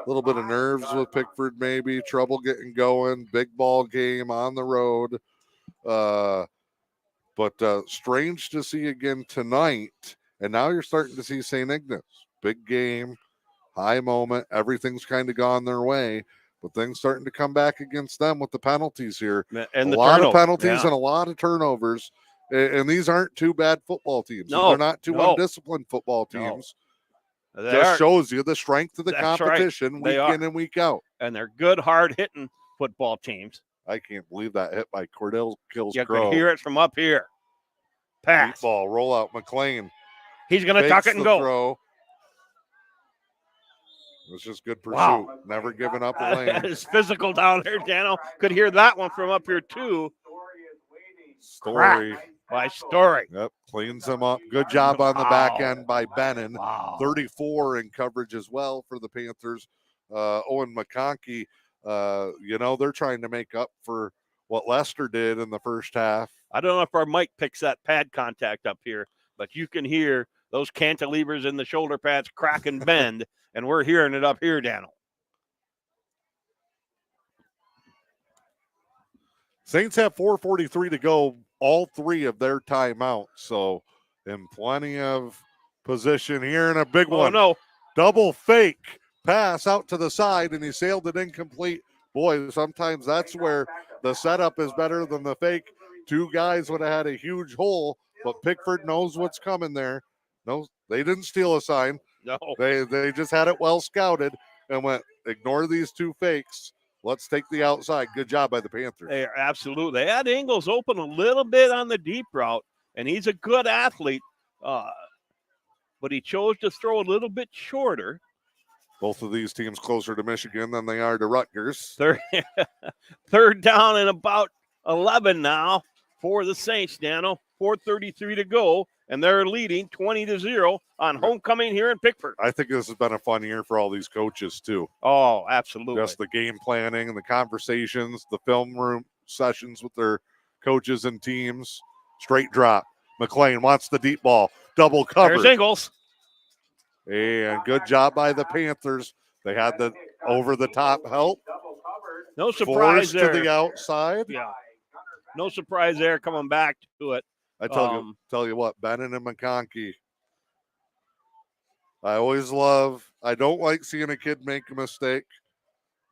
a little bit of nerves with Pickford, maybe trouble getting going, big ball game on the road. But strange to see again tonight. And now you're starting to see St. Ignace. Big game, high moment. Everything's kind of gone their way. But things starting to come back against them with the penalties here. And a lot of penalties and a lot of turnovers. And these aren't two bad football teams. No, they're not two undisciplined football teams. No. Just shows you the strength of the That's competition week in and week out. And they're good, hard-hitting football teams. I can't believe that hit by Cordell kills You Crow. can hear it from up here. Pass. Deep ball, roll out, McLean. He's going to tuck it and go. Throw. It was just good pursuit. Wow. Never giving up a lane. That is physical down there, Dano. Could hear that one from up here, too. Story. By Story. Yep, cleans them up. Good job on the back end by Bennon. Wow. 34 in coverage as well for the Panthers. Owen McConkey, they're trying to make up for what Leicester did in the first half. I don't know if our mic picks that pad contact up here, but you can hear those cantilevers in the shoulder pads crack and bend, and we're hearing it up here, Daniel. Saints have 4:43 to go, all three of their timeouts. So in plenty of position here, and a big one. Oh, no. Double fake pass out to the side, and he sailed it incomplete. Boy, sometimes that's where the setup is better than the fake. Two guys would have had a huge hole, but Pickford knows what's coming there. No, they didn't steal a sign. No. They just had it well scouted and went, ignore these two fakes. Let's take the outside. Good job by the Panthers. Absolutely. They had Ingles open a little bit on the deep route, and he's a good athlete, but he chose to throw a little bit shorter. Both of these teams closer to Michigan than they are to Rutgers. Third down and about 11 now for the Saints, Dano. 4:33 to go, and they're leading 20-0 on homecoming here in Pickford. I think this has been a fun year for all these coaches, too. Oh, absolutely. Just the game planning and the conversations, the film room sessions with their coaches and teams. Straight drop. McLean wants the deep ball. Double cover. There's Ingles. And good job by the Panthers. They had the over-the-top help. No surprise Forced there. to the outside. Yeah. No surprise there coming back to it. I tell you what, Bennon and McConkey. I don't like seeing a kid make a mistake,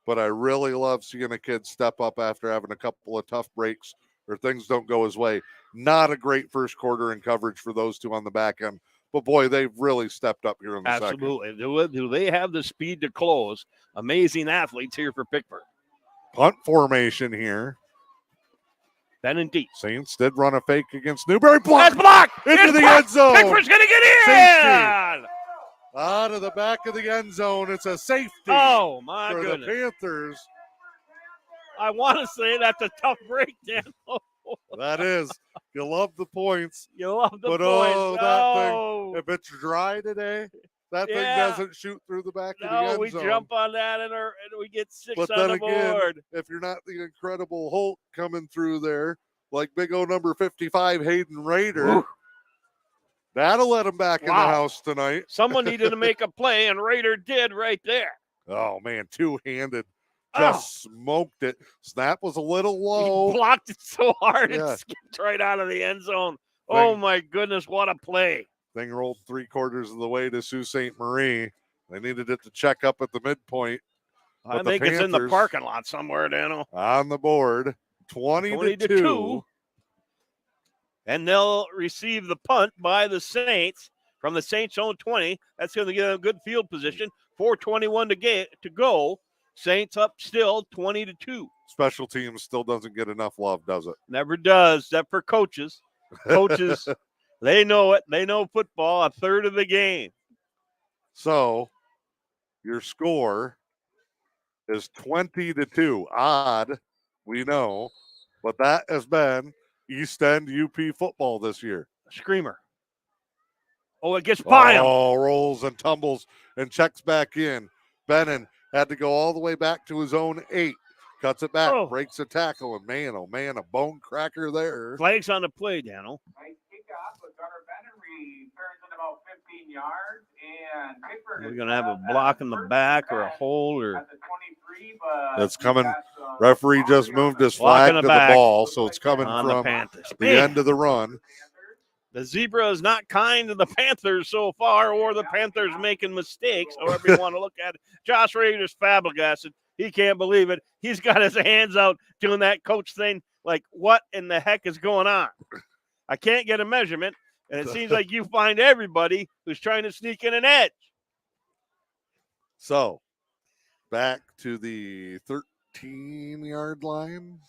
but I really love seeing a kid step up after having a couple of tough breaks or things don't go his way. Not a great first quarter in coverage for those two on the back end, but boy, they've really stepped up here in the second. Absolutely. Do they have the speed to close? Amazing athletes here for Pickford. Punt formation here. Bennon deep. Saints did run a fake against Newberry. That's blocked! Into the end zone. Pickford's going to get in! Safety. Out of the back of the end zone. It's a safety. Oh, my for goodness. the Panthers. I want to say that's a tough break, Dan. That is. You love the points. You love the points. That thing, if it's dry today, that thing doesn't shoot through the back of the end zone. No, we jump on that and we get 6 but on then the again, board. If you're not the Incredible Hulk coming through there, like big O number 55, Hayden Rader, Ooh. that'll let him back in the house tonight. Someone needed to make a play, and Rader did right there. Oh, man, two-handed. Just smoked it. Snap was a little low. He blocked it so hard it skipped right out of the end zone. Oh, my goodness, what a play. Thing rolled 3/4 of the way to Sault Ste. Marie. They needed it to check up at the midpoint. I think it's in the parking lot somewhere, Dano. On the board, 20-2. And they'll receive the punt by the Saints from the Saints' own 20. That's going to get a good field position. 4:21 to go. Saints up still 20-2. Special teams still doesn't get enough love, does it? Never does. That for coaches. Coaches They know it. They know football, a third of the game. So your score is 20-2. Odd, we know, but that has been East End U.P. football this year. Screamer. Oh, it gets by him. Oh, rolls and tumbles and checks back in. Bennon had to go all the way back to his own 8. Cuts it back, breaks a tackle, and man, oh man, a bone cracker there. Flags on the play, Daniel. Nice kickoff with Gunnar Bennon returns in about 15 yards. And Pickford We're going to have a block in the back or a hold or. at the 23, but That's coming. Referee just moved his flag to the ball, so it's coming on from the Panthers. the end of the run. The zebra is not kind to the Panthers so far, or the Panthers making mistakes, however you want to look at it. Josh Rader's flabbergasted. He can't believe it. He's got his hands out doing that coach thing. Like, what in the heck is going on? I can't get a measurement, and it seems like you find everybody who's trying to sneak in an edge. So, back to the 13-yard line.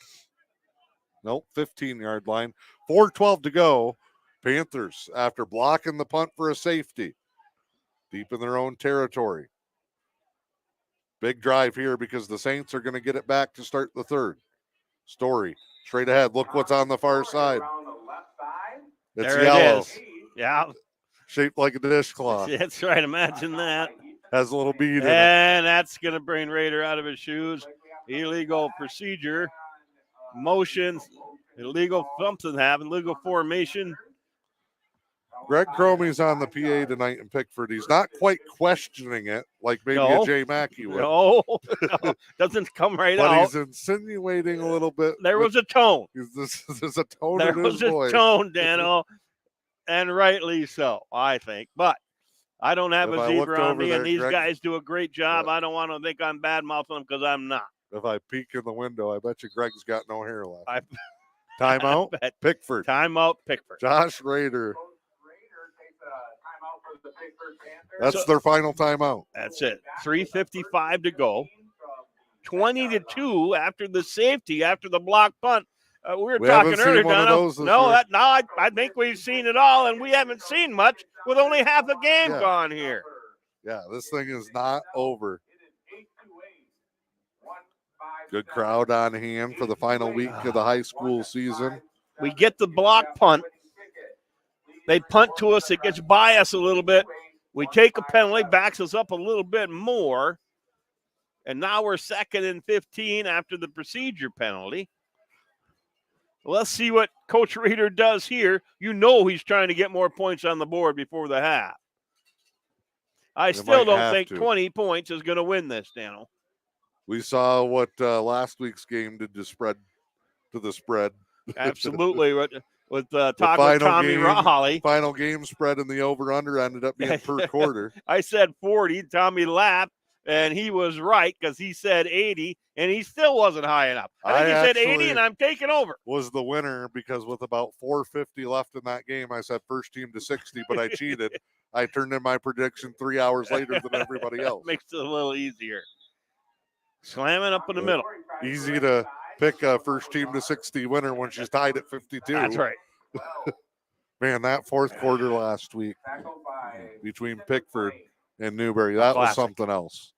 Nope, 15-yard line. 4:12 to go. Panthers, after blocking the punt for a safety, deep in their own territory. Big drive here because the Saints are going to get it back to start the third. Story, straight ahead. Look what's on the far side. It's there yellow. It is. Yeah. Shaped like a dishcloth. That's right. Imagine that. Has a little bead in it. And that's going to bring Raider out of his shoes. Illegal procedure. Motion. Illegal something happened. Illegal formation. Greg Cromie's on the PA tonight in Pickford. He's not quite questioning it like maybe a Jay Mackey would. No, doesn't come right but out. He's insinuating a little bit. There was a tone. There's a tone there in his voice. There was a tone, Dano, and rightly so, I think. But I don't have a zebra on me, and these guys do a great job. I don't want to think I'm bad-mouthing them because I'm not. If I peek in the window, I bet you Greg's got no hair left. Timeout, Pickford. Timeout, Pickford. Josh Rader. That's their final timeout. That's it. 3:55 to go. 20-2 after the safety, after the block punt. We were talking earlier, Dono. I think we've seen it all, and we haven't seen much with only half a game gone here. Yeah, this thing is not over. Good crowd on hand for the final week of the high school season. We get the block punt. They punt to us. It gets by us a little bit. We take a penalty, backs us up a little bit more. And now we're 2nd and 15 after the procedure penalty. Let's see what Coach Reeder does here. You know he's trying to get more points on the board before the half. I still don't think 20 points is going to win this, Daniel. We saw what last week's game did to the spread. Absolutely. With Tommy Rahali. Final game spread in the over-under ended up being per quarter. I said 40. Tommy laughed, and he was right because he said 80, and he still wasn't high enough. I think he said 80, and I'm taking over. Was the winner because with about 4:50 left in that game, I said first team to 60, but I cheated. I turned in my prediction 3 hours later than everybody else. Makes it a little easier. Slamming up in the middle. Easy to pick a first team to 60 winner when she's tied at 52. That's right. Man, that fourth quarter last week between Pickford and Newberry, that was something else.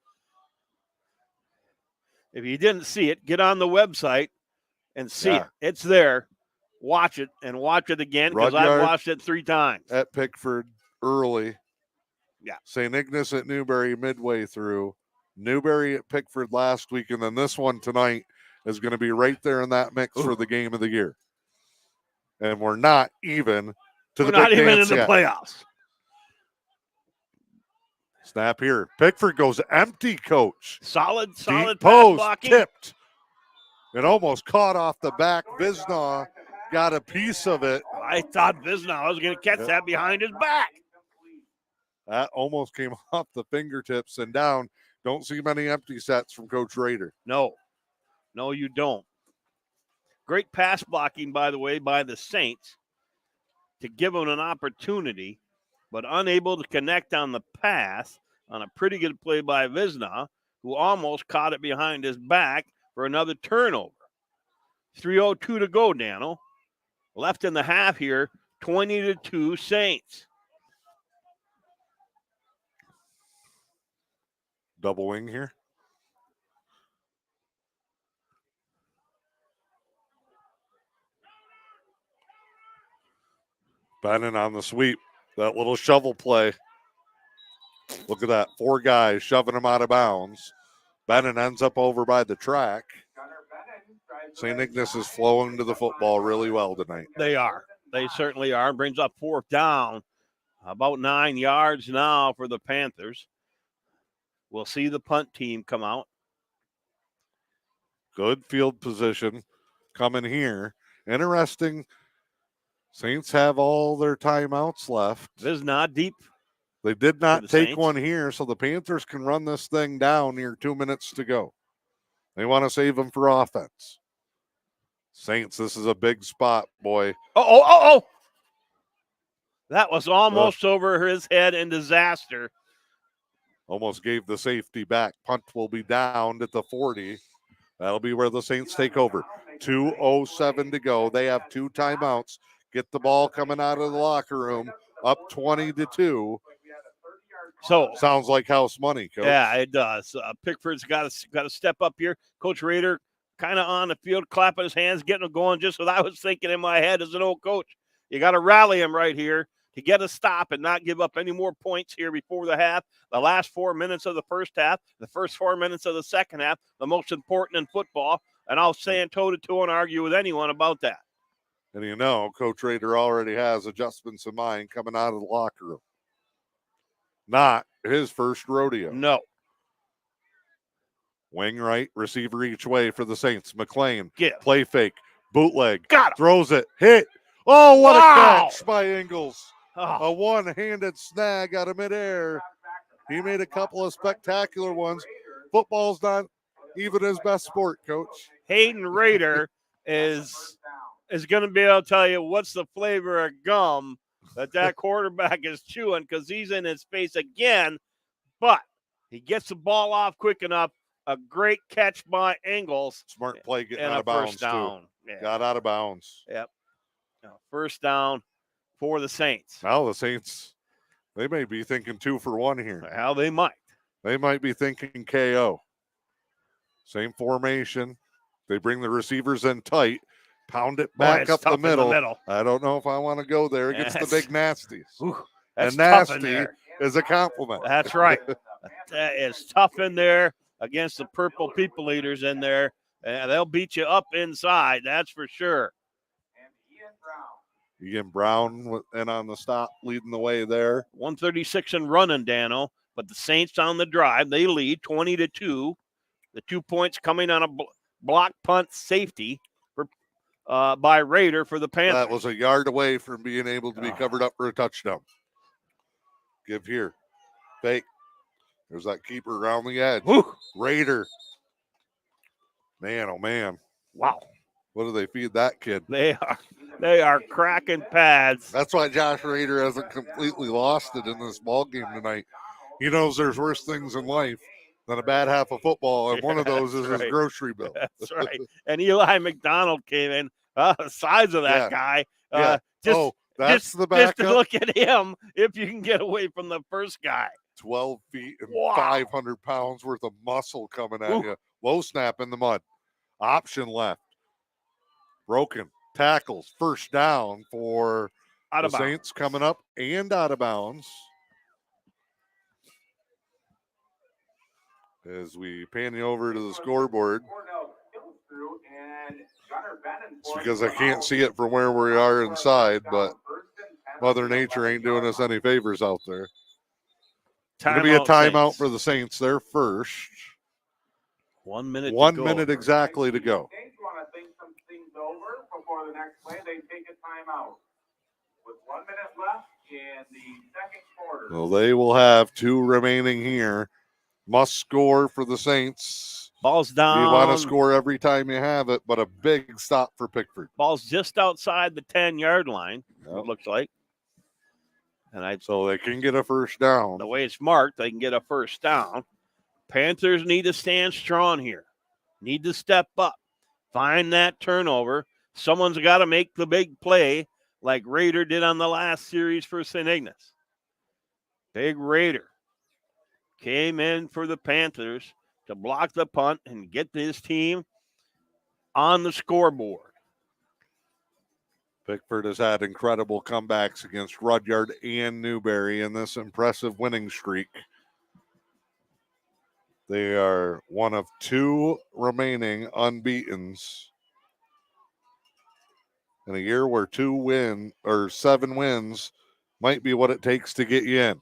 If you didn't see it, get on the website and see it. It's there. Watch it and watch it again because I've watched it 3 times. At Pickford early. Yeah. St. Ignace at Newberry midway through. Newberry at Pickford last week, and then this one tonight is going to be right there in that mix for the game of the year. And we're not even to the big dance yet. We're not even in the playoffs. Snap here. Pickford goes empty, coach. Solid Deep pass post, blocking. tipped. It almost caught off the back. Visnaw got a piece of it. I thought Visnaw was going to catch that behind his back. That almost came off the fingertips and down. Don't see many empty sets from Coach Rader. No, you don't. Great pass blocking, by the way, by the Saints to give them an opportunity, but unable to connect on the pass on a pretty good play by Visna, who almost caught it behind his back for another turnover. 3:02 to go, Daniel. Left in the half here, 20-2 Saints. Double wing here. Bannon on the sweep. That little shovel play. Look at that. 4 guys shoving him out of bounds. Bannon ends up over by the track. St. Ignace is flowing to the football really well tonight. They are. They certainly are. Brings up 4th down. About 9 yards now for the Panthers. We'll see the punt team come out. Good field position coming here. Interesting. Saints have all their timeouts left. This is not deep. They did not the take Saints. one here, so the Panthers can run this thing down near 2 minutes to go. They want to save them for offense. Saints, this is a big spot, boy. Oh. That was almost over his head in disaster. Almost gave the safety back. Punt will be down at the 40. That'll be where the Saints take over. 2:07 to go. They have 2 timeouts. Get the ball coming out of the locker room. Up 20-2. So Sounds like house money, Coach. yeah, it does. Pickford's got to step up here. Coach Rader kind of on the field, clapping his hands, getting them going. Just what I was thinking in my head as an old coach. You got to rally him right here to get a stop and not give up any more points here before the half. The last 4 minutes of the first half, the first 4 minutes of the second half, the most important in football. And I'll stand toe-to-toe and argue with anyone about that. And you know, Coach Rader already has adjustments in mind coming out of the locker room. Not his first rodeo. No. Wing right, receiver each way for the Saints. McLean, Give. play fake, bootleg, Got him. throws it, hit. Oh, what Wow. a catch by Ingles. Oh, A one-handed snag out of midair. He made a couple of spectacular ones. Football's not even his best sport, Coach. Hayden Rader is going to be able to tell you what's the flavor of gum that quarterback is chewing, because he's in his face again, but he gets the ball off quick enough. A great catch by Ingles. Smart play getting And out a of bounds, first down. too. Yeah. Got out of bounds. Yep. First down for the Saints. Now the Saints, they may be thinking 2 for 1 here. How they might. They might be thinking KO. Same formation. They bring the receivers in tight, pound it back it's up the tough in the middle. middle. I don't know if I want to go there against the big nasties. Ooh, that's And tough in nasty there. is a compliment. That's right. That is tough in there against the purple people eaters in there. And they'll beat you up inside, that's for sure. Ian Brown and on the stop, leading the way there. 136 and running, Dano. But the Saints on the drive, they lead 20-2. The 2 points coming on a block punt safety by Rader for the Panthers. That was a yard away from being able to be covered up for a touchdown. Give here. Fake. There's that keeper around the edge. Whew. Raider. Man, oh man. Wow. What do they feed that kid? They are cracking pads. That's why Josh Raider hasn't completely lost it in this ball game tonight. He knows there's worse things in life than a bad half of football, and one of those is his grocery bill. That's right. And Eli McDonald came in. The size of that guy. Yeah. That's the backup. Just to look at him, if you can get away from the first guy. 12 feet and Wow. 500 pounds worth of muscle coming at you. Low snap in the mud. Option left. Broken. Tackles. First down for Out of the bounds. Saints coming up and out of bounds. As we pan you over to the scoreboard. It's because I can't see it from where we are inside, but Mother Nature ain't doing us any favors out there. Going to be a timeout Saints. for the Saints. They're first. 1 minute. 1 to go. minute exactly to go. Saints want to think some things over before the next play. They take a timeout. With 1 minute left in the second quarter. Well, they will have 2 remaining here. Must score for the Saints. Ball's down. You want to score every time you have it, but a big stop for Pickford. Ball's just outside the 10-yard line, Yep. it looks like. And So they can get a first down. the way it's marked, they can get a first down. Panthers need to stand strong here. Need to step up. Find that turnover. Someone's got to make the big play like Raider did on the last series for St. Ignace. Big Raider came in for the Panthers to block the punt and get his team on the scoreboard. Pickford has had incredible comebacks against Rudyard and Newberry in this impressive winning streak. They are one of 2 remaining unbeatens in a year where 7 wins might be what it takes to get you in.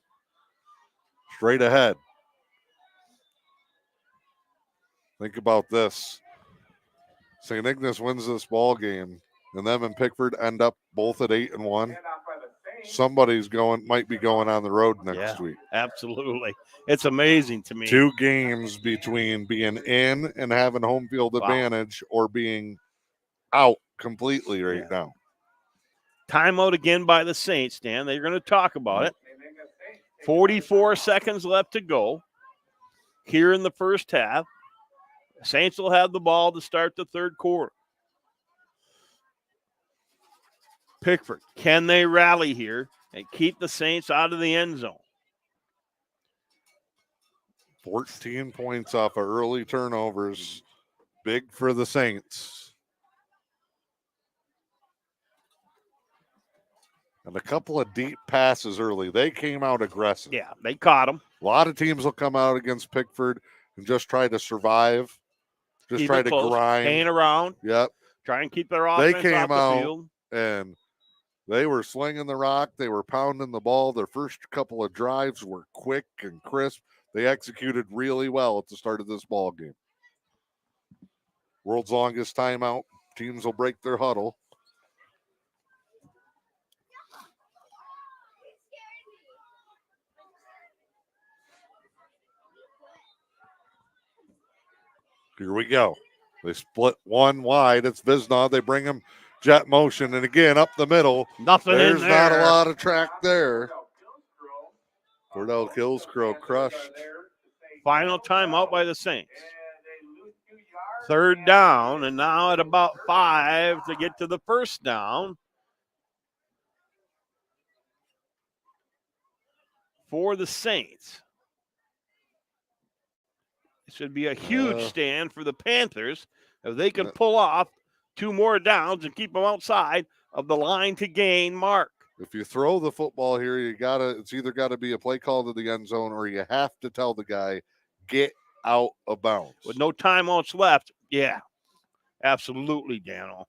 Straight ahead. Think about this. St. Ignace wins this ball game, and them and Pickford end up both at 8-1. Somebody's might be going on the road next week. Absolutely. It's amazing to me. 2 games between being in and having home field advantage or being out completely right now. Timeout again by the Saints, Dan. They're going to talk about it. 44 seconds left to go here in the first half. Saints will have the ball to start the third quarter. Pickford, can they rally here and keep the Saints out of the end zone? 14 points off of early turnovers. Big for the Saints. And a couple of deep passes early. They came out aggressive. Yeah, they caught them. A lot of teams will come out against Pickford and just try to survive. Just try to grind. Hang around. Yep. Try and keep their offense They came off the out field. and they were slinging the rock. They were pounding the ball. Their first couple of drives were quick and crisp. They executed really well at the start of this ball game. World's longest timeout. Teams will break their huddle. Here we go. They split one wide. It's Visnaugh. They bring him jet motion. And again, up the middle. Nothing There's in there. not a lot of track there. Cordell Killscrow crushed. Final timeout by the Saints. Third down, and now at about 5 to get to the first down. For the Saints. It should be a huge stand for the Panthers if they can pull off 2 more downs and keep them outside of the line to gain mark. If you throw the football here, it's either got to be a play call to the end zone or you have to tell the guy, get out of bounds. With no timeouts left, yeah, absolutely, Dano.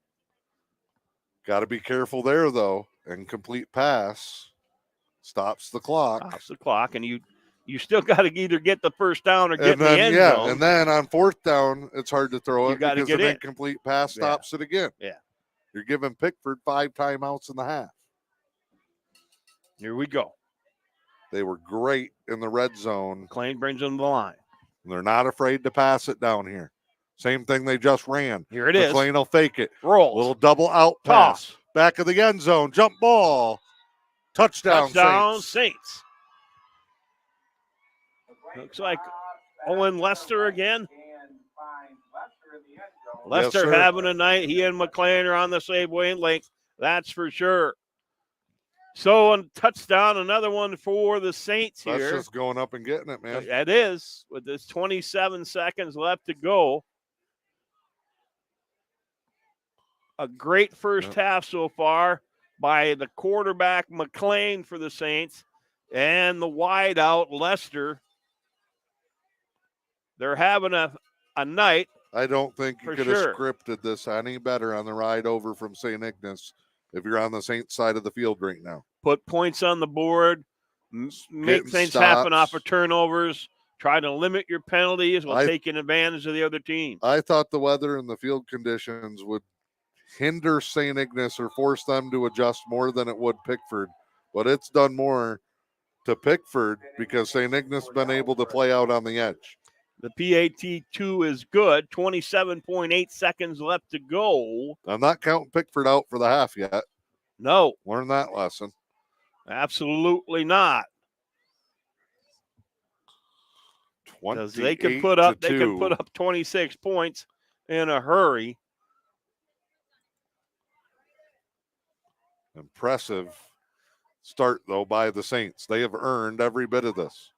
Got to be careful there, though. Incomplete pass stops the clock. Stops the clock, and you still got to either get the first down or get in the end zone. And then on 4th down, it's hard to throw it because an incomplete pass stops it again. Yeah. You're giving Pickford 5 timeouts in the half. Here we go. They were great in the red zone. McLean brings them to the line. And they're not afraid to pass it down here. Same thing they just ran. Here it is. McLean will fake it. Rolls. Little double out pass. Back of the end zone. Jump ball. Touchdown Saints. Looks like Owen Lester again. Lester having a night. He and McLean are on the same wavelength. That's for sure. So a touchdown, another one for the Saints here. That's just going up and getting it, man. It is, with this 27 seconds left to go. A great first half so far by the quarterback McLean for the Saints and the wideout Lester. They're having a night. I don't think you could have scripted this any better on the ride over from St. Ignace if you're on the Saints side of the field right now. Put points on the board, make things happen off of turnovers, try to limit your penalties while taking advantage of the other team. I thought the weather and the field conditions would hinder St. Ignace or force them to adjust more than it would Pickford, but it's done more to Pickford because St. Ignace has been able to play out on the edge. The PAT2 is good. 27.8 seconds left to go. I'm not counting Pickford out for the half yet. No. Learn that lesson. Absolutely not. Because they can put up 26 points in a hurry. Impressive start, though, by the Saints. They have earned every bit of this.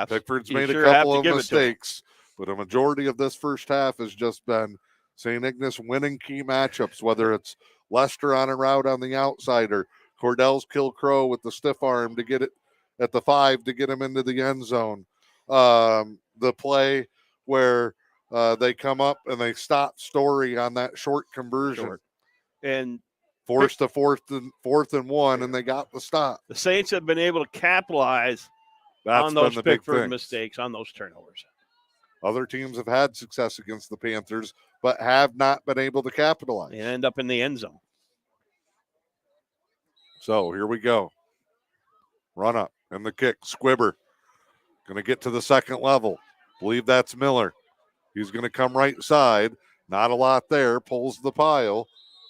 Pickford's made a couple of mistakes, but a majority of this first half has just been St. Ignace winning key matchups, whether it's Lester on a route on the outside or Cordell's kill Crow with the stiff arm to get it at the 5 to get him into the end zone. The play where they come up and they stop Story on that short conversion. And forced to fourth and 1, and they got the stop. The Saints have been able to capitalize on those Pickford mistakes, on those turnovers. Other teams have had success against the Panthers, but have not been able to capitalize. They end up in the end zone. So here we go. Run up and the kick. Squibber going to get to the second level. Believe that's Miller. He's going to come right side. Not a lot there. Pulls the pile.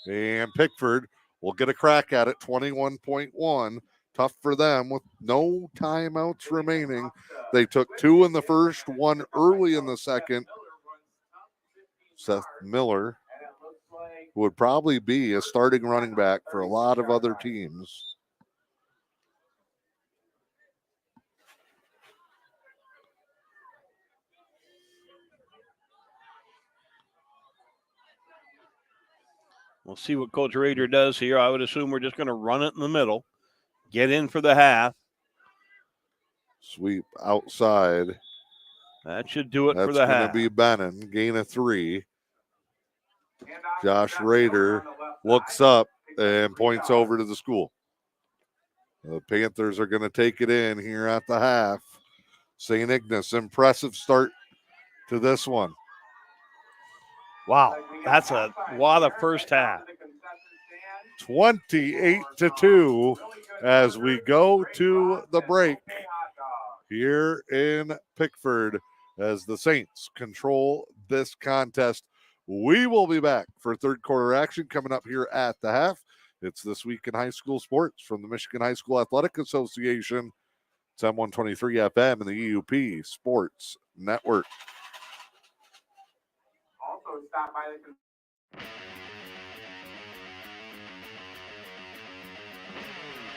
And Pickford will get a crack at it. 21.1. Tough for them with no timeouts remaining. They took 2 in the first, 1 early in the second. Seth Miller, who would probably be a starting running back for a lot of other teams. We'll see what Coach Rader does here. I would assume we're just going to run it in the middle, get in for the half. Sweep outside. That should do it for the half. That's going to be Bannon. Gain of 3. Josh Rader looks up and points over to the school. The Panthers are going to take it in here at the half. St. Ignace, impressive start to this one. Wow, that's a lot of first half. 28-2 as we go to the break here in Pickford as the Saints control this contest. We will be back for third quarter action coming up here at the half. It's This Week in High School Sports from the Michigan High School Athletic Association. It's M123 FM and the E.U.P. Sports Network. Also, stop by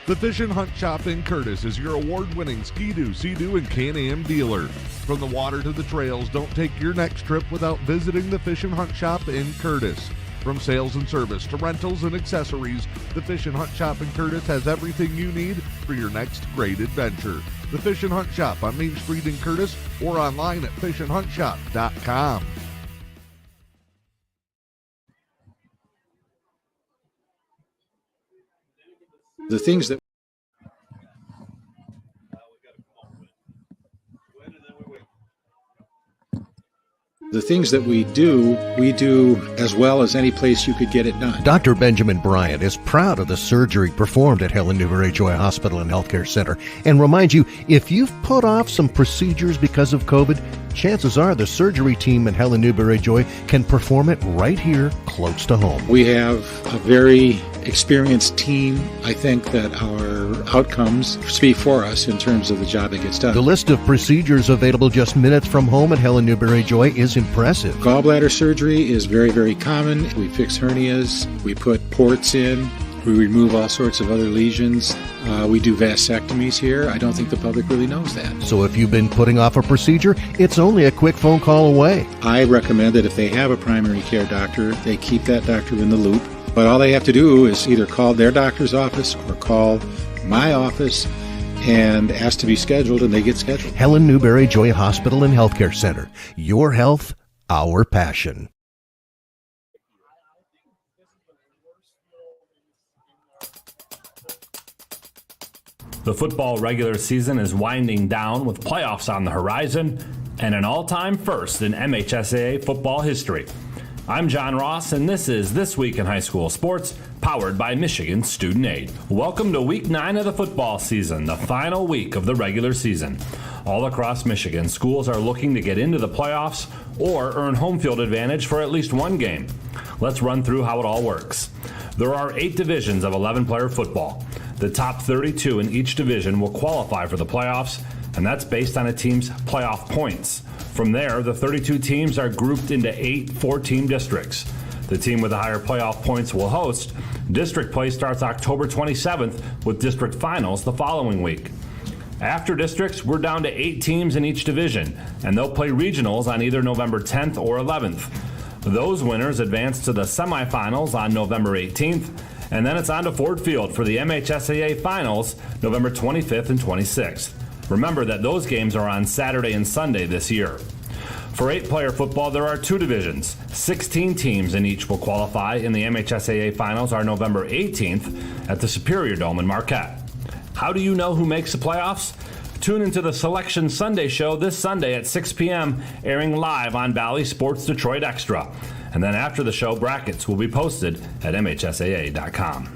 The Fish and Hunt Shop in Curtis is your award-winning Ski-Doo, Sea-Doo, and Can-Am dealer. From the water to the trails, don't take your next trip without visiting the Fish and Hunt Shop in Curtis. From sales and service to rentals and accessories, the Fish and Hunt Shop in Curtis has everything you need for your next great adventure. The Fish and Hunt Shop on Main Street in Curtis or online at fishandhuntshop.com. The things that we do as well as any place you could get it done. Dr. Benjamin Bryant is proud of the surgery performed at Helen Newberry Joy Hospital and Healthcare Center and reminds you, if you've put off some procedures because of COVID, chances are the surgery team at Helen Newberry Joy can perform it right here close to home. We have a very experienced team. I think that our outcomes speak for us in terms of the job that gets done. The list of procedures available just minutes from home at Helen Newberry Joy is impressive. Gallbladder surgery is very, very common. We fix hernias. We put ports in. We remove all sorts of other lesions. We do vasectomies here. I don't think the public really knows that. So if you've been putting off a procedure, it's only a quick phone call away. I recommend that if they have a primary care doctor, they keep that doctor in the loop. But all they have to do is either call their doctor's office or call my office and ask to be scheduled, and they get scheduled. Helen Newberry Joy Hospital and Healthcare Center. Your health, our passion. The football regular season is winding down with playoffs on the horizon and an all-time first in MHSAA football history. I'm John Ross, and this is This Week in High School Sports, powered by Michigan Student Aid. Welcome to Week 9 of the football season, the final week of the regular season. All across Michigan, schools are looking to get into the playoffs or earn home field advantage for at least one game. Let's run through how it all works. There are 8 divisions of 11-player football. The top 32 in each division will qualify for the playoffs, and that's based on a team's playoff points. From there, the 32 teams are grouped into 8 4-team districts. The team with the higher playoff points will host. District play starts October 27th with district finals the following week. After districts, we're down to 8 teams in each division, and they'll play regionals on either November 10th or 11th. Those winners advance to the semifinals on November 18th, and then it's on to Ford Field for the MHSAA Finals November 25th and 26th. Remember that those games are on Saturday and Sunday this year. For 8-player football, there are 2 divisions. 16 teams in each will qualify in the MHSAA Finals are November 18th at the Superior Dome in Marquette. How do you know who makes the playoffs? Tune into the Selection Sunday show this Sunday at 6 p.m., airing live on Valley Sports Detroit Extra. And then after the show, brackets will be posted at MHSAA.com.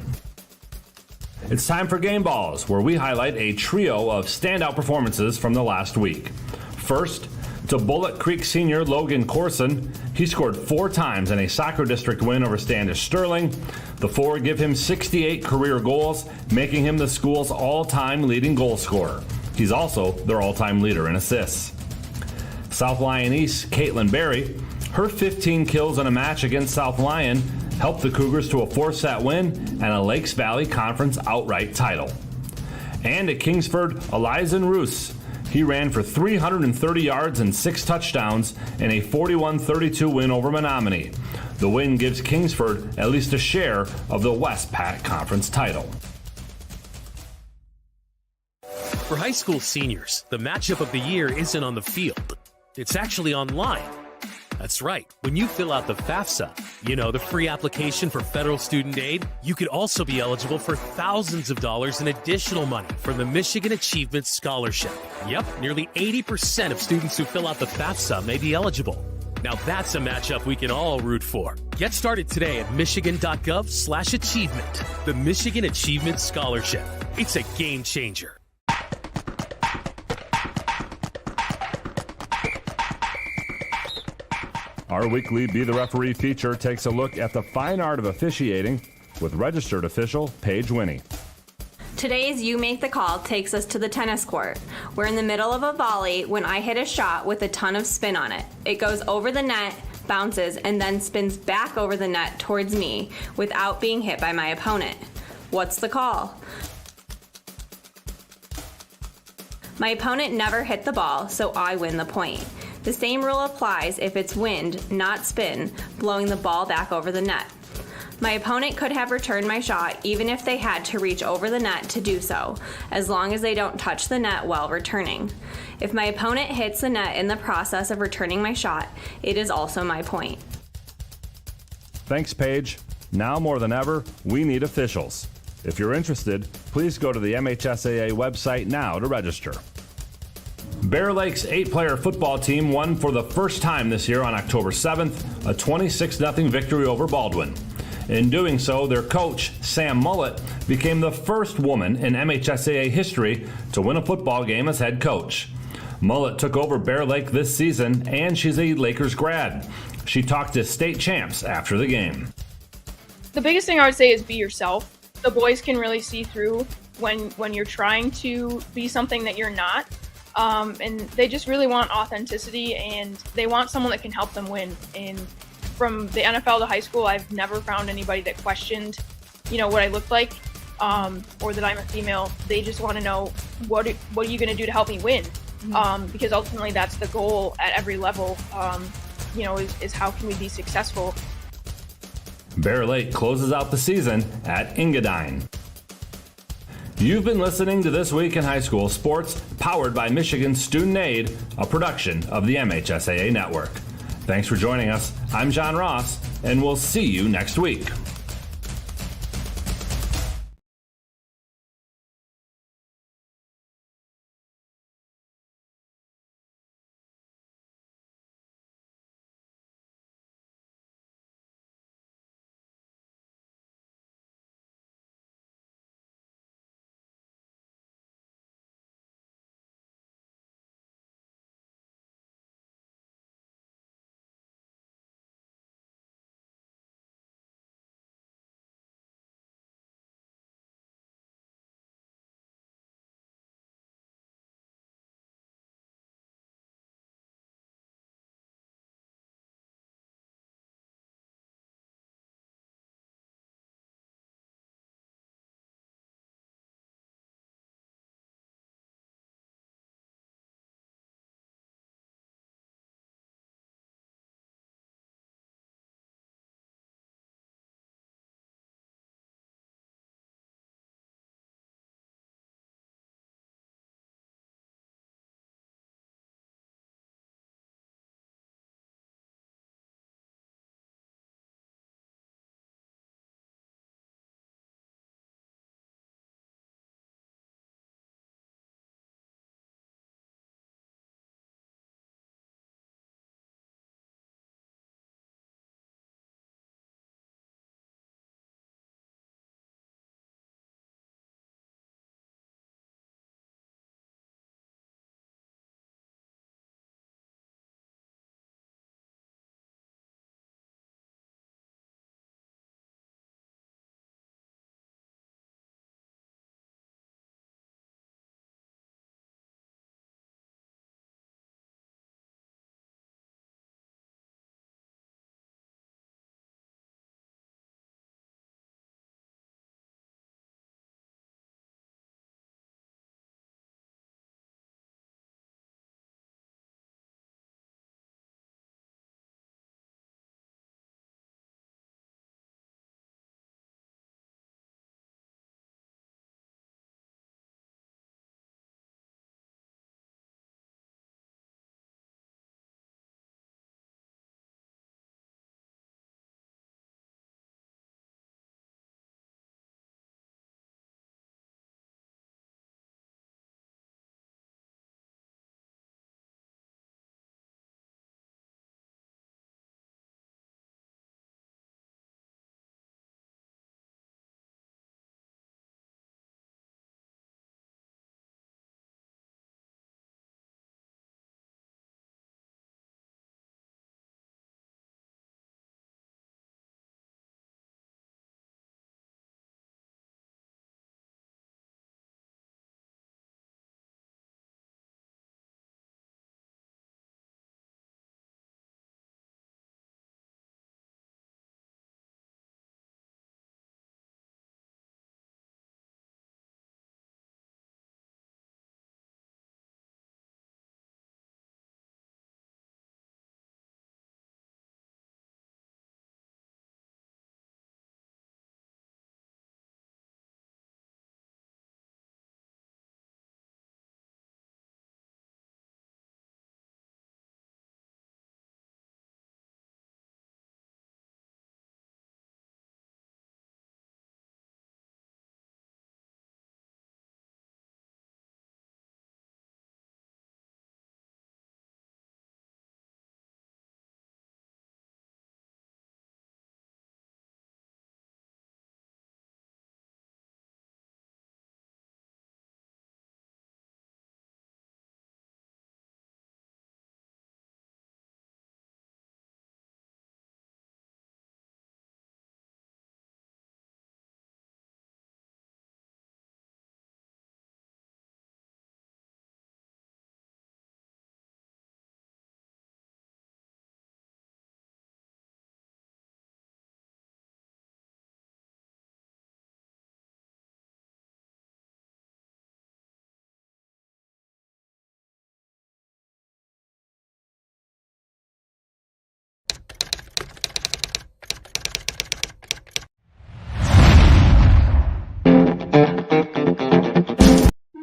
It's time for Game Balls, where we highlight a trio of standout performances from the last week. First, to Bullet Creek senior Logan Corson. He scored 4 times in a soccer district win over Standish Sterling. The 4 give him 68 career goals, making him the school's all-time leading goal scorer. He's also their all-time leader in assists. South Lyon East Caitlin Berry, her 15 kills in a match against South Lyon helped the Cougars to a 4-set win and a Lakes Valley Conference outright title. And at Kingsford, Elizen Roos. He ran for 330 yards and 6 touchdowns in a 41-32 win over Menominee. The win gives Kingsford at least a share of the West Pat Conference title. For high school seniors, the matchup of the year isn't on the field. It's actually online. That's right. When you fill out the FAFSA, the free application for federal student aid, you could also be eligible for thousands of dollars in additional money from the Michigan Achievement Scholarship. Yep, nearly 80% of students who fill out the FAFSA may be eligible. Now that's a matchup we can all root for. Get started today at michigan.gov/achievement. The Michigan Achievement Scholarship. It's a game changer. Our weekly Be the Referee feature takes a look at the fine art of officiating with registered official Paige Winnie. Today's You Make the Call takes us to the tennis court. We're in the middle of a volley when I hit a shot with a ton of spin on it. It goes over the net, bounces, and then spins back over the net towards me without being hit by my opponent. What's the call? My opponent never hit the ball, so I win the point. The same rule applies if it's wind, not spin, blowing the ball back over the net. My opponent could have returned my shot even if they had to reach over the net to do so, as long as they don't touch the net while returning. If my opponent hits the net in the process of returning my shot, it is also my point. Thanks, Paige. Now more than ever, we need officials. If you're interested, please go to the MHSAA website now to register. Bear Lake's 8-player football team won for the first time this year on October 7th, a 26-0 victory over Baldwin. In doing so, their coach, Sam Mullett, became the first woman in MHSAA history to win a football game as head coach. Mullett took over Bear Lake this season, and she's a Lakers grad. She talked to state champs after the game. The biggest thing I would say is be yourself. The boys can really see through when you're trying to be something that you're not. And they just really want authenticity, and they want someone that can help them win. And from the NFL to high school, I've never found anybody that questioned, what I look like, or that I'm a female. They just want to know, what are you going to do to help me win? Because ultimately that's the goal at every level, is how can we be successful? Bear Lake closes out the season at Engadine. You've been listening to This Week in High School Sports, powered by Michigan Student Aid, a production of the MHSAA Network. Thanks for joining us. I'm John Ross, and we'll see you next week.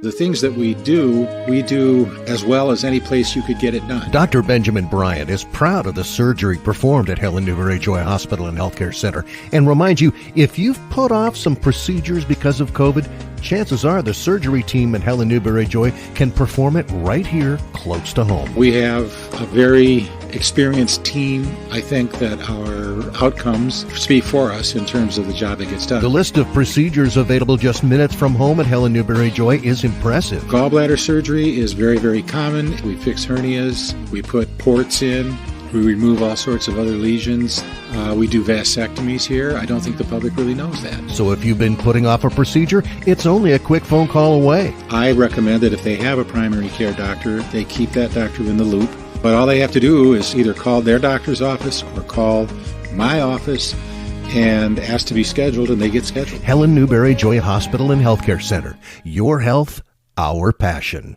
The things that we do as well as any place you could get it done. Dr. Benjamin Bryant is proud of the surgery performed at Helen Newberry Joy Hospital and Healthcare Center and reminds you, if you've put off some procedures because of COVID, chances are the surgery team at Helen Newberry Joy can perform it right here close to home. We have a very experienced team. I think that our outcomes speak for us in terms of the job that gets done. The list of procedures available just minutes from home at Helen Newberry Joy is impressive. Gallbladder surgery is very, very common. We fix hernias, we put ports in, we remove all sorts of other lesions. We do vasectomies here. I don't think the public really knows that. So if you've been putting off a procedure, it's only a quick phone call away. I recommend that if they have a primary care doctor, they keep that doctor in the loop. But all they have to do is either call their doctor's office or call my office and ask to be scheduled, and they get scheduled. Helen Newberry Joy Hospital and Healthcare Center. Your health, our passion.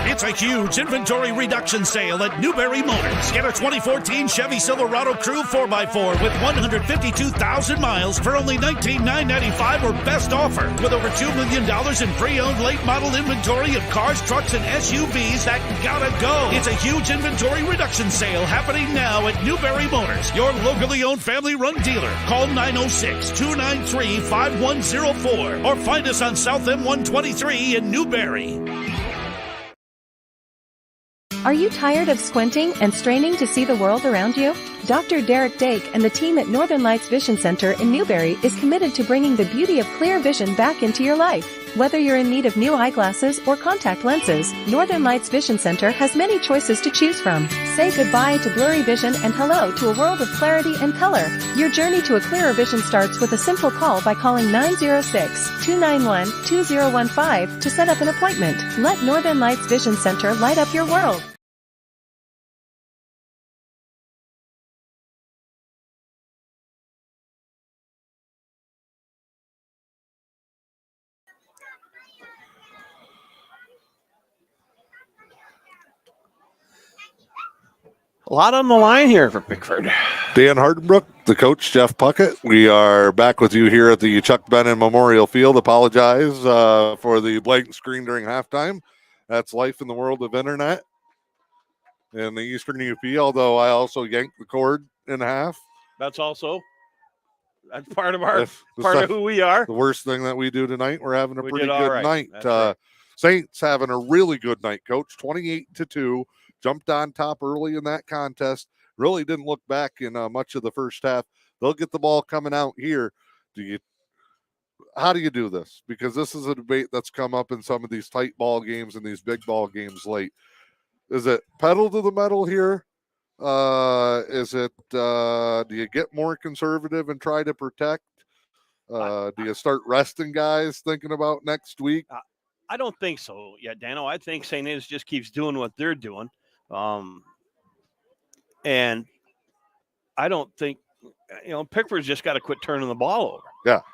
It's a huge inventory reduction sale at Newberry Motors. Get a 2014 Chevy Silverado Crew 4x4 with 152,000 miles for only $19,995 or best offer. With over $2 million in pre-owned late model inventory of cars, trucks, and SUVs that gotta go. It's a huge inventory reduction sale happening now at Newberry Motors, your locally owned family-run dealer. Call 906-293-5104 or find us on South M123 in Newberry. Are you tired of squinting and straining to see the world around you? Dr. Derek Dake and the team at Northern Lights Vision Center in Newberry is committed to bringing the beauty of clear vision back into your life. Whether you're in need of new eyeglasses or contact lenses, Northern Lights Vision Center has many choices to choose from. Say goodbye to blurry vision and hello to a world of clarity and color. Your journey to a clearer vision starts with a simple call by calling 906-291-2015 to set up an appointment. Let Northern Lights Vision Center light up your world. A lot on the line here for Pickford. Dan Hardenbrook, the coach, Jeff Puckett. We are back with you here at the Chuck Bennon Memorial Field. Apologize for the blank screen during halftime. That's life in the world of internet in the Eastern E.U.P, although I also yanked the cord in half. That's part of our part of who we are. The worst thing that we do tonight, we're having a pretty good night. Right. Saints having a really good night, Coach. 28-2. Jumped on top early in that contest. Really didn't look back in much of the first half. They'll get the ball coming out here. How do you do this? Because this is a debate that's come up in some of these tight ball games and these big ball games late. Is it pedal to the metal here? Is it do you get more conservative and try to protect? Do you start resting guys thinking about next week? I don't think so yet, Dano. I think St. Anne's just keeps doing what they're doing. And I don't think, Pickford's just got to quit turning the ball over.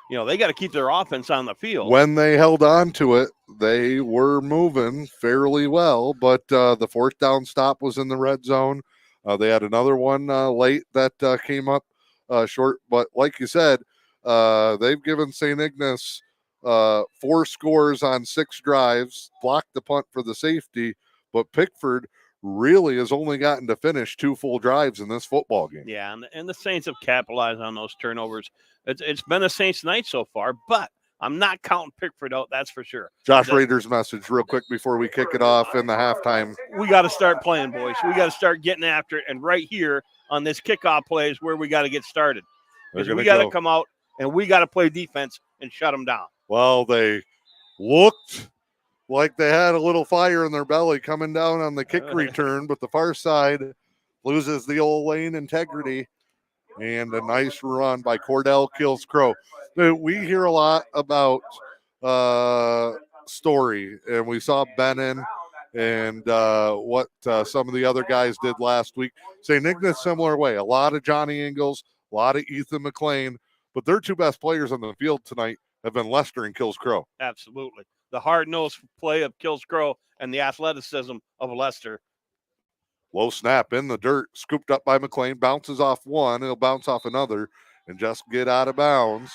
Yeah. They got to keep their offense on the field. When they held on to it, they were moving fairly well, but the fourth down stop was in the red zone. They had another one late that came up short. But like you said, they've given St. Ignace 4 scores on 6 drives, blocked the punt for the safety, but Pickford really has only gotten to finish 2 full drives in this football game. Yeah, and the Saints have capitalized on those turnovers. It's been a Saints night so far, but I'm not counting Pickford out, that's for sure. Josh Rader's message real quick before we kick it off in the halftime. We got to start playing, boys. We got to start getting after it, and right here on this kickoff play is where we got to get started. Because we got to come out, and we got to play defense and shut them down. Well, they looked like they had a little fire in their belly coming down on the kick return, but the far side loses the old lane integrity, and a nice run by Cordell kills Crow. We hear a lot about Story, and we saw Bennon and what some of the other guys did last week. St. Ignace, similar way. A lot of Johnny Ingles, a lot of Ethan McLean, but their 2 best players on the field tonight have been Lester and Kills Crow. Absolutely. The hard-nosed play of Kills Crow and the athleticism of Lester. Low snap in the dirt, scooped up by McLean, bounces off one, he'll bounce off another, and just get out of bounds.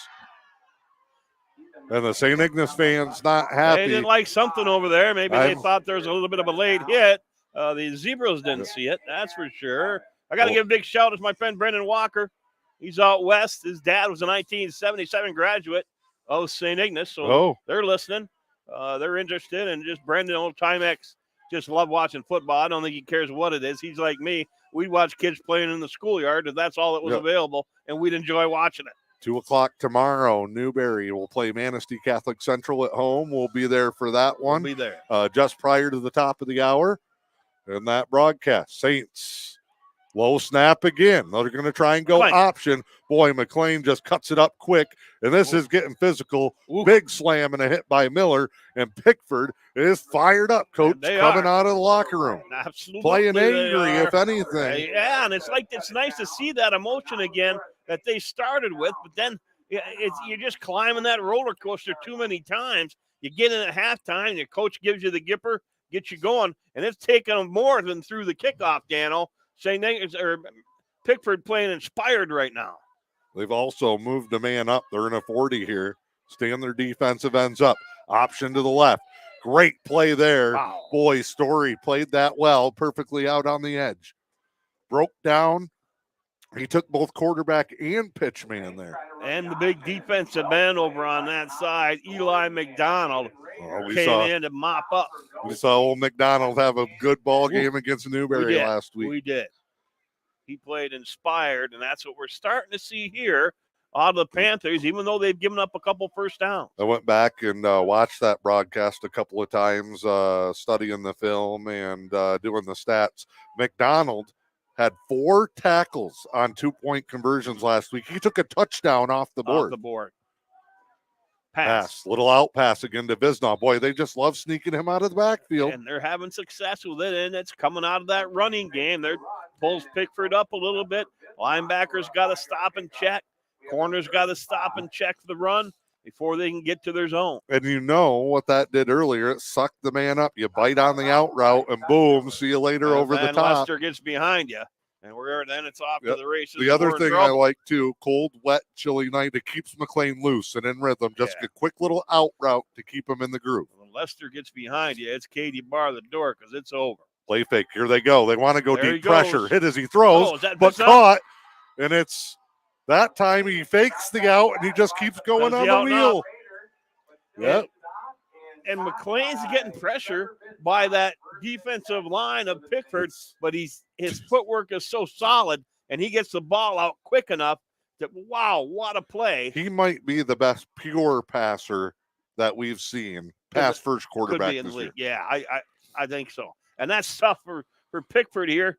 And the St. Ignace fans not They happy. didn't like something over there. Maybe they thought there was a little bit of a late hit. The Zebras didn't see it, that's for sure. I got to give a big shout out to my friend Brendan Walker. He's out west. His dad was a 1977 graduate of St. Ignace, so they're listening. They're interested, and just Brendan, old Timex, just love watching football. I don't think he cares what it is. He's like me. We'd watch kids playing in the schoolyard, and that's all that was available, and we'd enjoy watching it. 2 o'clock tomorrow, Newberry will play Manistee Catholic Central at home. We'll be there for that one. We'll be there. Just prior to the top of the hour. And that broadcast, Saints, low snap again. They're going to try and go option. Boy, McLean just cuts it up quick, and this is getting physical. Big slam and a hit by Miller, and Pickford is fired up, Coach, coming out of the locker room. Absolutely. Playing angry, if anything. Yeah, and it's nice to see that emotion again that they started with, but then you're just climbing that roller coaster too many times. You get in at halftime, your coach gives you the gipper, gets you going, and it's taken them more than through the kickoff, Dano. Pickford playing inspired right now. They've also moved a man up. They're in a 40 here. Stand their defensive ends up. Option to the left. Great play there. Wow. Boy, Story played that well, perfectly out on the edge. Broke down. He took both quarterback and pitch man there. And the big defensive man over on that side, Eli McDonald, came in to mop up. We saw old McDonald have a good ball game against Newberry last week. We did. He played inspired, and that's what we're starting to see here out of the Panthers, even though they've given up a couple first downs. I went back and watched that broadcast a couple of times, studying the film and doing the stats. McDonald had 4 tackles on 2-point conversions last week. He took a touchdown off the board. Pass. Little out pass again to Visnaw. Boy, they just love sneaking him out of the backfield. And they're having success with it, and it's coming out of that running game. They're pulls Pickford up a little bit. Linebackers got to stop and check. Corners got to stop and check the run before they can get to their zone. And you know what that did earlier. It sucked the man up. You bite on the out route, and boom, see you later over the top. Lester gets behind you, and then it's off to the races. The other thing I like, too, cold, wet, chilly night, it keeps McLean loose and in rhythm. Just a quick little out route to keep him in the groove. When Lester gets behind you, it's Katie bar the door because it's over. Play fake. Here they go. They want to go There deep pressure. Hit as he throws, but caught. And it's that time he fakes the out, and he just keeps going on the wheel. Yep. And McLean's getting pressure by that defensive line of Pickford, but his footwork is so solid, and he gets the ball out quick enough that, wow, what a play. He might be the best pure passer that we've seen, pass first quarterback in the this league. year. Yeah, I think so. And that's tough for Pickford here.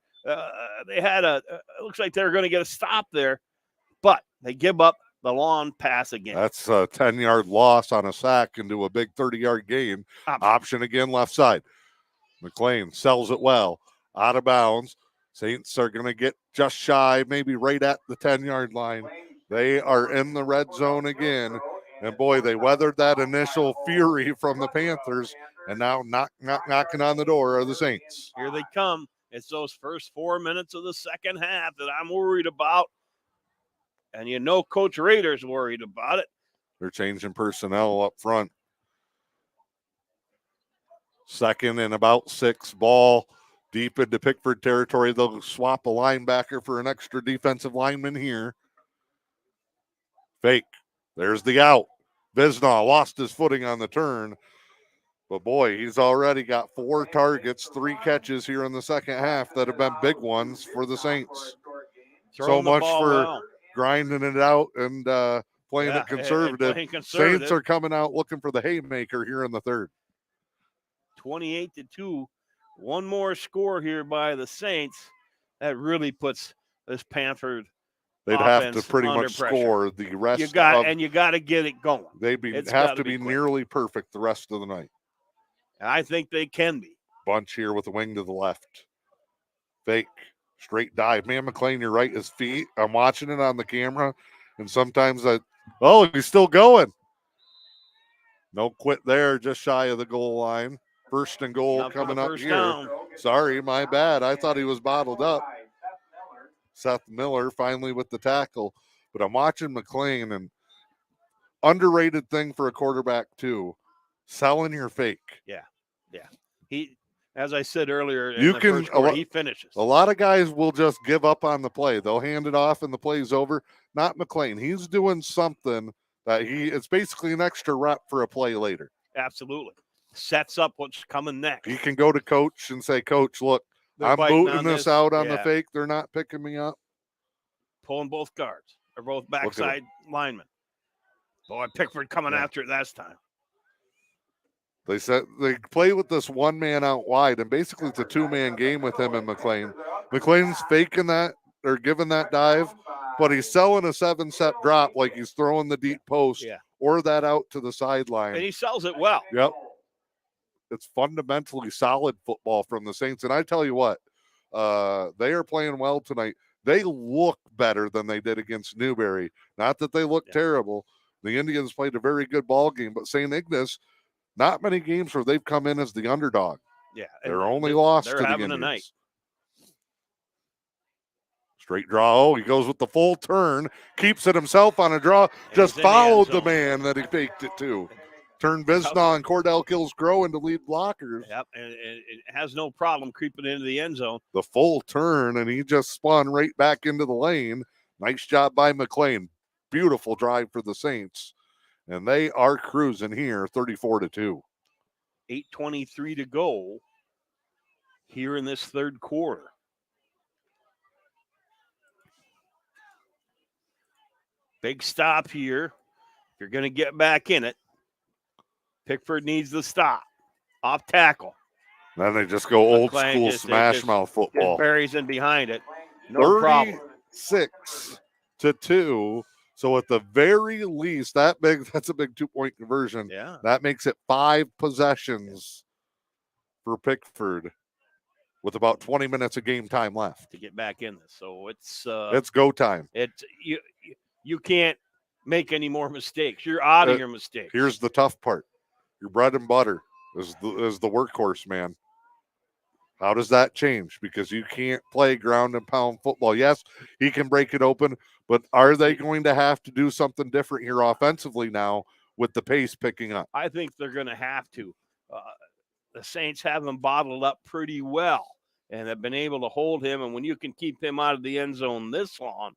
They had it looks like they're going to get a stop there, but they give up the long pass again. That's a 10-yard loss on a sack into a big 30-yard gain. Option again, left side. McLean sells it well. Out of bounds. Saints are going to get just shy, maybe right at the 10-yard line. They are in the red zone again. And, boy, they weathered that initial fury from the Panthers, and now knocking on the door of the Saints. Here they come. It's those first 4 minutes of the second half that I'm worried about. And you know Coach Rader's worried about it. They're changing personnel up front. 2nd and about 6 ball deep into Pickford territory. They'll swap a linebacker for an extra defensive lineman here. Fake. There's the out. Visnaw lost his footing on the turn. But, boy, he's already got 4 targets, 3 catches here in the second half that have been big ones for the Saints. So much for grinding it out and playing it conservative. Saints are coming out looking for the haymaker here in the third. 28-2. One more score here by the Saints. That really puts this Panther They'd have to pretty much score the rest. You got to get it going. They'd have to be nearly perfect the rest of the night. And I think they can be. Bunch here with a wing to the left. Fake. Straight dive. Man, McLean, you're right. His feet. I'm watching it on the camera. And sometimes he's still going. No quit there. Just shy of the goal line. 1st and goal coming up here. Down. Sorry, my bad. I thought he was bottled up. Seth Miller finally with the tackle. But I'm watching McLean, and underrated thing for a quarterback too, selling your fake. Yeah. He, as I said earlier, in You the can first quarter, he finishes. A lot of guys will just give up on the play. They'll hand it off and the play's over. Not McLean. He's doing something that it's basically an extra rep for a play later. Absolutely. Sets up what's coming next. He can go to coach and say, Coach, look, They're I'm biting booting on this this. out on the Yeah. fake. They're not picking me up. Pulling both guards. They're both backside linemen. Boy, Pickford coming after it last time. They said they play with this one man out wide, and basically it's a two-man game with him and McLean. McLean's faking that or giving that dive, but he's selling a 7-step drop like he's throwing the deep post or that out to the sideline. And he sells it well. Yep. It's fundamentally solid football from the Saints. And I tell you what, they are playing well tonight. They look better than they did against Newberry. Not that they look terrible. The Indians played a very good ball game, but St. Ignace, not many games where they've come in as the underdog. Yeah. They're only lost to the having Indians. a night. Straight draw. Oh, he goes with the full turn, keeps it himself on a draw, just followed the man that he faked it to. Turned Bisnaw and Cordell Kills-Grow into lead blockers. Yep, and it has no problem creeping into the end zone. The full turn, and he just spun right back into the lane. Nice job by McLean. Beautiful drive for the Saints. And they are cruising here, 34-2. 8:23 to go here in this third quarter. Big stop here. If you're going to get back in it, Pickford needs the stop. Off tackle. Then they just go old school smash mouth football. Buries in behind it. No problem. 36-2. So at the very least, that's a big 2-point conversion. Yeah. That makes it 5 possessions for Pickford with about 20 minutes of game time left to get back in this. So it's go time. You can't make any more mistakes. You're out of your mistakes. Here's the tough part. Your bread and butter is the workhorse, man. How does that change? Because you can't play ground and pound football. Yes, he can break it open, but are they going to have to do something different here offensively now with the pace picking up? I think they're going to have to. The Saints have him bottled up pretty well and have been able to hold him. And when you can keep him out of the end zone this long,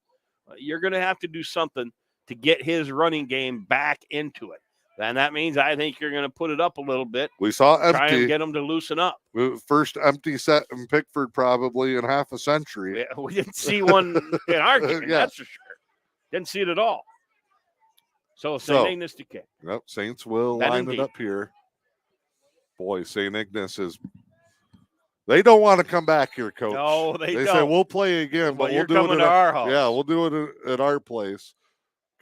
you're going to have to do something to get his running game back into it. And that means I think you're going to put it up a little bit. We saw empty. Try and get them to loosen up. First empty set in Pickford probably in half a century. Yeah, we didn't see one in our game, that's for sure. Didn't see it at all. So St. Ignace to kick. Yep, Saints will line it up here. Boy, St. Ignace is – they don't want to come back here, Coach. No, they don't. They say, we'll play again, but you're we'll do coming it to our house. Yeah, we'll do it at our place.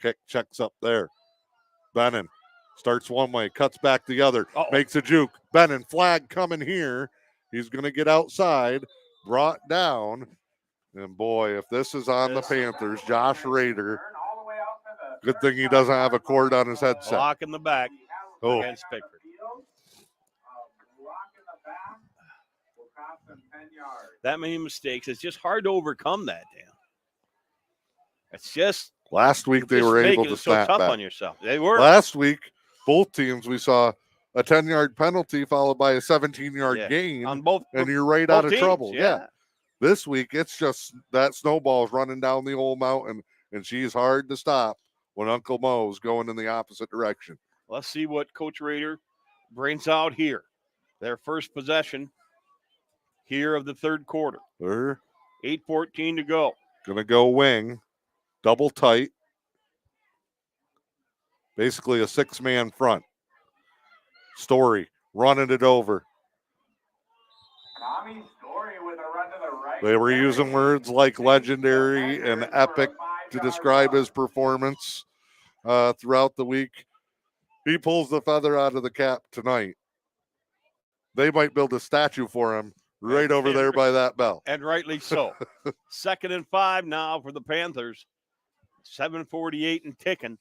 Kick checks up there. Bennon starts one way, cuts back the other, makes a juke. Bennon, flag coming here. He's going to get outside, brought down. And, boy, if this is on the Panthers, Josh Rader, good thing he doesn't have a cord on his headset. Block in the back against Pickford. That many mistakes. It's just hard to overcome that, Dan. It's just last week they were able to snap so tough back on yourself. They were. Last week, both teams, we saw a 10-yard penalty followed by a 17-yard gain on both, and you're right out of teams, trouble. Yeah. This week, it's just that snowball's running down the old mountain, and she's hard to stop when Uncle Mo's going in the opposite direction. Let's see what Coach Rader brings out here. Their first possession here of the third quarter. 8:14 to go. Gonna go wing, double tight. Basically a 6-man front. Story running it over. They were using words like legendary and epic to describe his performance throughout the week. He pulls the feather out of the cap tonight. They might build a statue for him right over there by that bell. And rightly so. 2nd and 5 now for the Panthers. 7:48 and ticking.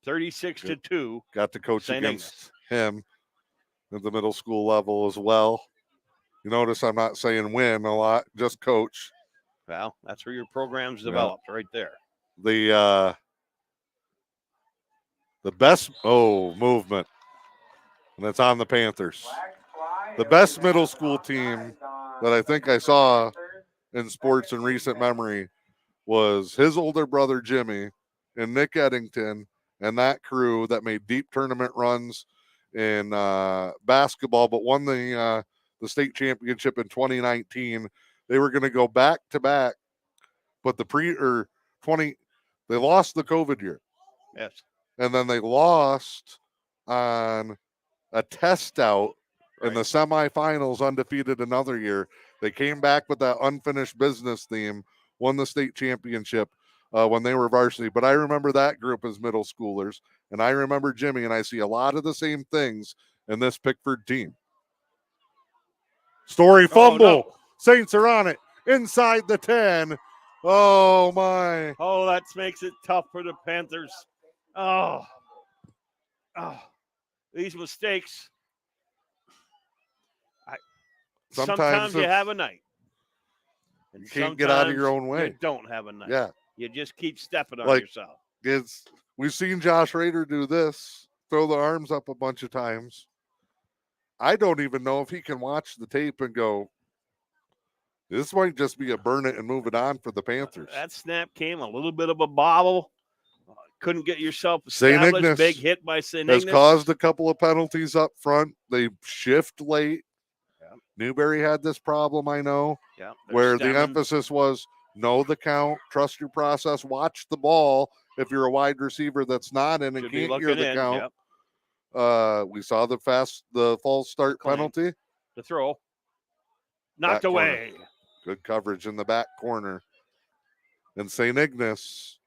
36-2. Got to coach St. against him at the middle school level as well. You notice I'm not saying win a lot, just coach. Well, that's where your program's developed right there. The best movement, and it's on the Panthers. The best middle school team that I think I saw in sports in recent memory was his older brother Jimmy and Nick Eddington and that crew that made deep tournament runs in basketball, but won the state championship in 2019. They were going to go back to back, but they lost the COVID year. Yes. And then they lost on a test out in the semifinals, undefeated another year. They came back with that unfinished business theme, won the state championship when they were varsity. But I remember that group as middle schoolers, and I remember Jimmy, and I see a lot of the same things in this Pickford team. Story fumble. Oh, no. Saints are on it. Inside the 10. Oh, my. Oh, that makes it tough for the Panthers. Oh. These mistakes. Sometimes you have a night. And you can't get out of your own way. You don't have a night. Yeah. You just keep stepping on yourself. We've seen Josh Rader do this, throw the arms up a bunch of times. I don't even know if he can watch the tape and go, this might just be a burn it and move it on for the Panthers. That snap came a little bit of a bobble. Couldn't get yourself established. St. Ignace Big hit by St. Ignace. has caused a couple of penalties up front. They shift late. Yeah. Newberry had this problem, I know, where the emphasis was know the count, trust your process, watch the ball. If you're a wide receiver that's not in and can't hear the count. Yep. We saw the false start penalty. The throw. Knocked away. Good coverage in the back corner. And St. Ignace.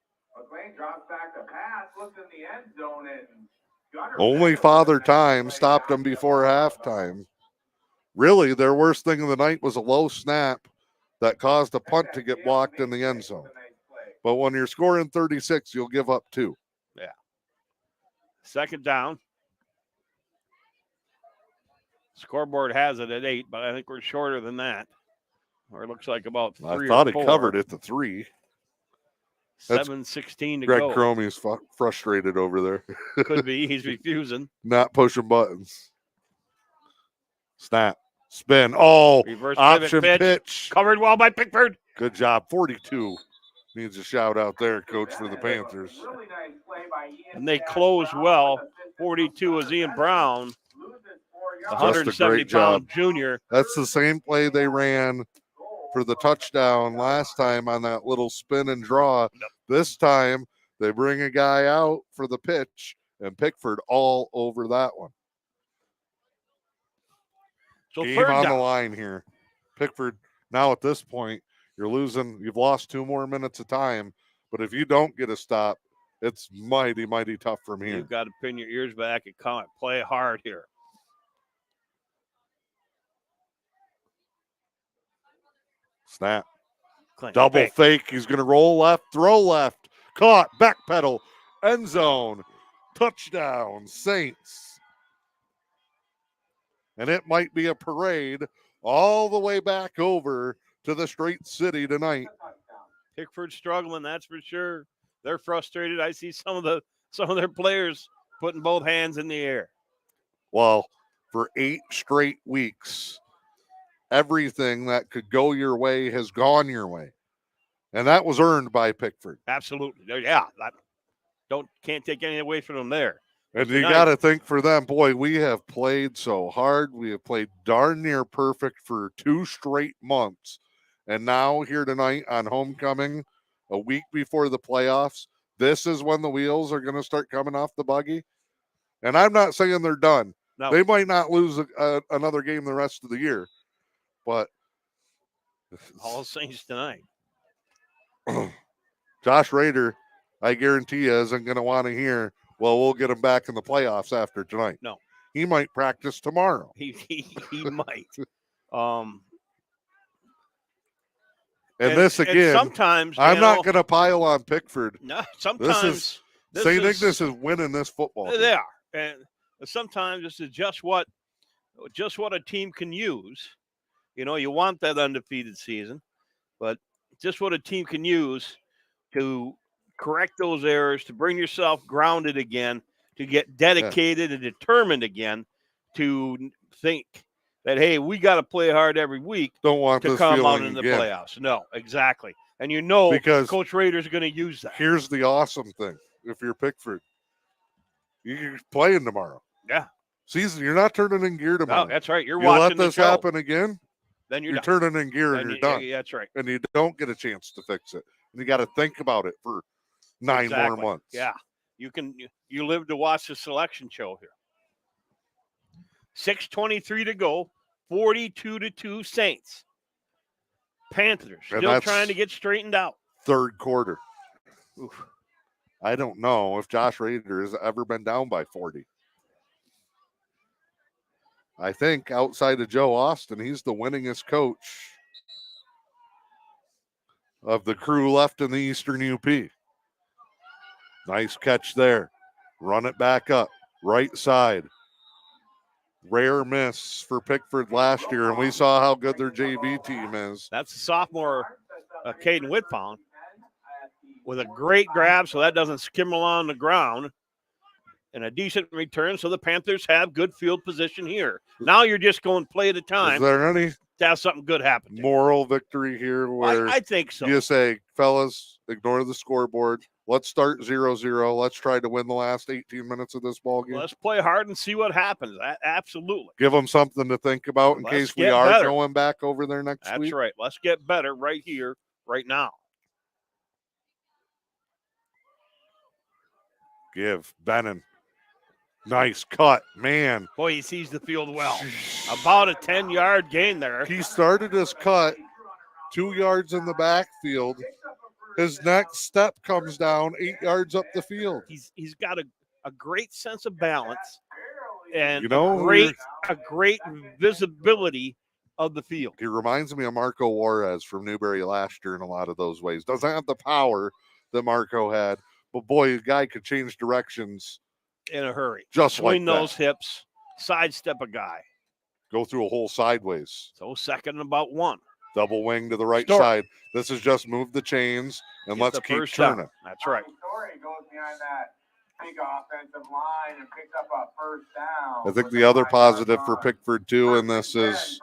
Drops back the pass, looks in the end zone, and only Father Time stopped them before halftime. Really, their worst thing of the night was a low snap that caused a punt to get blocked in the end zone. But when you're scoring 36, you'll give up 2. Yeah. Second down. Scoreboard has it at 8, but I think we're shorter than that. Or it looks like about 3 I thought or 4. he covered it to 3. 7:16 to Greg go. Cromie's frustrated over there. Could be. He's refusing. Not pushing buttons. Snap. Spin. Oh, reverse option pitch. Covered well by Pickford. Good job. 42. Needs a shout out there, coach, for the Panthers. And they close well. 42 is Ian Brown, 170-pound junior. That's the same play they ran for the touchdown last time on that little spin and draw. Yep. This time they bring a guy out for the pitch, and Pickford all over that one. So game on the line here. Pickford, now at this point, you've lost 2 more minutes of time, but if you don't get a stop, it's mighty, mighty tough from here. You've got to pin your ears back and play hard here. Snap. Double fake. He's going to roll left, throw left. Caught, backpedal, end zone. Touchdown, Saints. And it might be a parade all the way back over to the Straight City tonight. Pickford struggling, that's for sure. They're frustrated. I see some of their players putting both hands in the air. Well, for 8 straight weeks, everything that could go your way has gone your way. And that was earned by Pickford. Absolutely. Yeah. Can't take anything away from them there. And you got to think for them, boy, we have played so hard. We have played darn near perfect for 2 straight months. And now here tonight on homecoming, a week before the playoffs, this is when the wheels are going to start coming off the buggy. And I'm not saying they're done. No. They might not lose another game the rest of the year. But all Saints tonight. Josh Rader, I guarantee you, isn't going to want to hear, well, we'll get him back in the playoffs after tonight. No. He might practice tomorrow. He might. And this again, sometimes I'm not going to pile on Pickford. No, sometimes St. Ignace is winning this football game. They are. And sometimes this is just what a team can use. You know, you want that undefeated season, but just what a team can use to correct those errors, to bring yourself grounded again, to get dedicated and determined again to think that, hey, we got to play hard every week Don't want to this come out feeling in the again. playoffs. No, exactly. And Because Coach Rader's going to use that. Here's the awesome thing. If you're Pickford, you're playing tomorrow. Yeah. Season, you're not turning in gear tomorrow. No, that's right. You're you watching let this the show. happen again, Then you're turning in gear and you're done. Yeah, that's right. And you don't get a chance to fix it. And you got to think about it for 9 more months. Yeah. You live to watch the selection show here. 6:23 to go. 42-2 Saints. Panthers still trying to get straightened out. Third quarter. Oof. I don't know if Josh Rader has ever been down by 40. I think outside of Joe Austin, he's the winningest coach of the crew left in the Eastern U.P. Nice catch there. Run it back up. Right side. Rare miss for Pickford last year, and we saw how good their JV team is. That's the sophomore Caden Whitpound with a great grab, so that doesn't skim along the ground. And a decent return, so the Panthers have good field position here. Now you're just going play at a time. Is there any to have something good happen? Moral victory here where I think so. You say, fellas, ignore the scoreboard. Let's start 0-0. Let's try to win the last 18 minutes of this ball game. Let's play hard and see what happens. Absolutely. Give them something to think about in case we are going back over there next week. That's right. Let's get better right here, right now. Give Bennon. Nice cut, man. Boy, he sees the field well. About a 10-yard gain there. He started his cut 2 yards in the backfield. His next step comes down 8 yards up the field. He's got a great sense of balance and a great visibility of the field. He reminds me of Marco Juarez from Newberry last year in a lot of those ways. Doesn't have the power that Marco had, but boy, the guy could change directions in a hurry. Just swing like those hips, sidestep a guy. Go through a hole sideways. So second and about 1. Double wing to the right side. This is just move the chains and let's keep turning. Down. That's right. Story goes behind that big offensive line and picks up a first down. I think the other positive for Pickford too in this is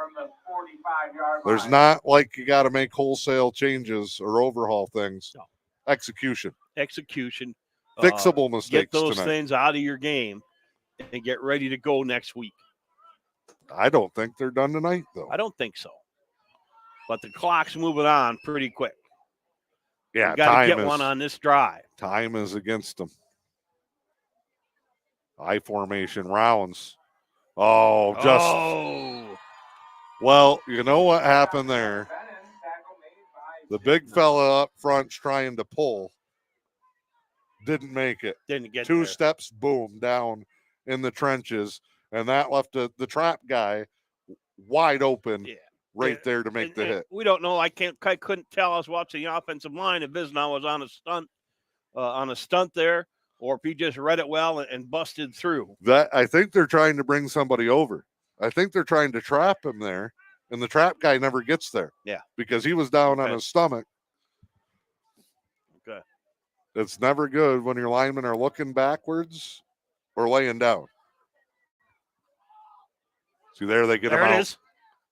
there's not like you got to make wholesale changes or overhaul things. No. Execution. Fixable mistakes. Get those tonight. things out of your game and get ready to go next week. I don't think they're done tonight, though. I don't think so. But the clock's moving on pretty quick. Yeah, you got to get one on this drive. Time is against them. I formation rounds. Well, you know what happened there? The big fella up front's trying to pull. Didn't make it. Didn't get 2 there. steps, boom, down in the trenches. And that left the trap guy wide open there to make the hit. We don't know. I couldn't tell. I was watching the offensive line if Visnow was on a stunt there, or if he just read it well and busted through. I think they're trying to bring somebody over. I think they're trying to trap him there, and the trap guy never gets there. Yeah. Because he was down on his stomach. Okay. It's never good when your linemen are looking backwards or laying down. See, there they get him out. There it is.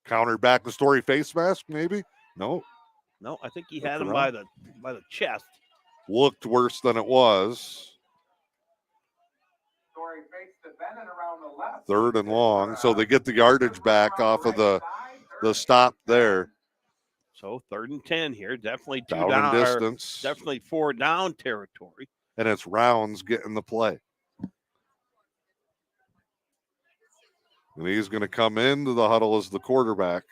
Countered back the Story face mask, maybe? No, I think he had him by the chest. Looked worse than it was. Story fakes to Bennett around the left. 3rd and long, so they get the yardage back off of the stop there. So 3rd and 10 here, definitely down in distance. Definitely 4 down territory. And it's Rounds getting the play. And he's going to come into the huddle as the quarterback.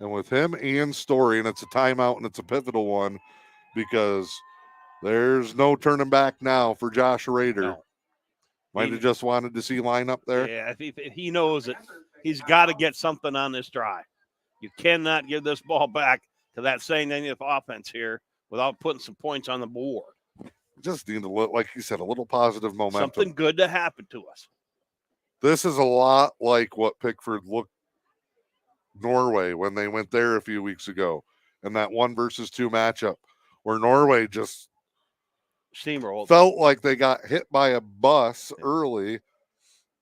And with him and Story, and it's a timeout and it's a pivotal one because there's no turning back now for Josh Rader. No. Might have just wanted to see line up there. Yeah, if he knows it, he's got to get something on this drive. You cannot give this ball back to that St. Anthony offense here without putting some points on the board. Just need to look, like you said, a little positive momentum. Something good to happen to us. This is a lot like what Pickford looked Norway when they went there a few weeks ago in that 1 versus 2 matchup where Norway just Steamrolled. Felt like they got hit by a bus early,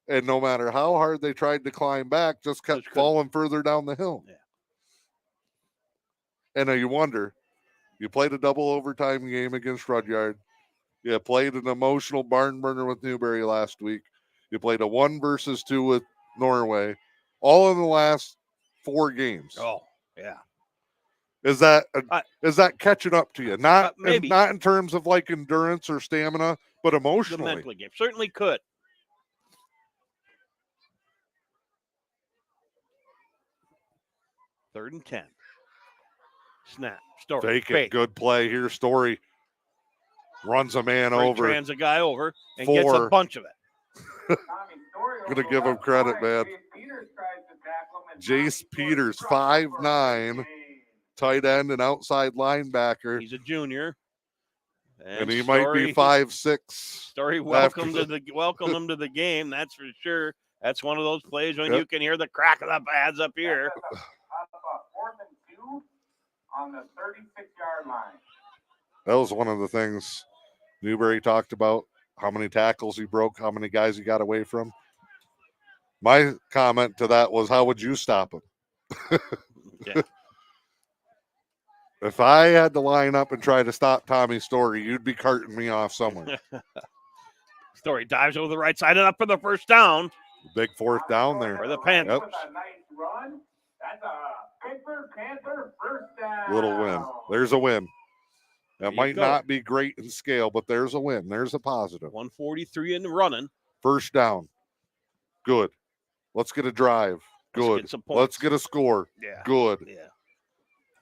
and no matter how hard they tried to climb back, just kept falling further down the hill. Yeah. And you wonder, you played a double overtime game against Rudyard. You played an emotional barn burner with Newberry last week. You played a 1-2 with Norway, all in the last 4 games. Oh, yeah. Is that catching up to you? Not maybe. Not in terms of like endurance or stamina, but The emotionally. mental game certainly could. Third and 10. Snap. Story. Fake. Good play here. Story runs a man over. Trans a guy over and gets a bunch of it. Gonna give him credit, man. Jace Peters, 5'9", tight end and outside linebacker. He's a junior. And he might be 5'6". Story welcome him to the game, that's for sure. That's one of those plays when you can hear the crack of the pads up here. 4th and 2 on the 36-yard line. That was one of the things Newberry talked about, how many tackles he broke, how many guys he got away from. My comment to that was, how would you stop him? Yeah. If I had to line up and try to stop Tommy Story, you'd be carting me off somewhere. Story dives over the right side and up for the first down. Big 4th down there. For the Panthers. Yep. A nice run. That's a Pickford Panther first down. Little win. There's a win. That might go. not be great in scale, but there's a win. There's a positive. 143 in the running. First down. Good. Let's get a drive. Good. Let's get a score. Yeah. Good. Yeah.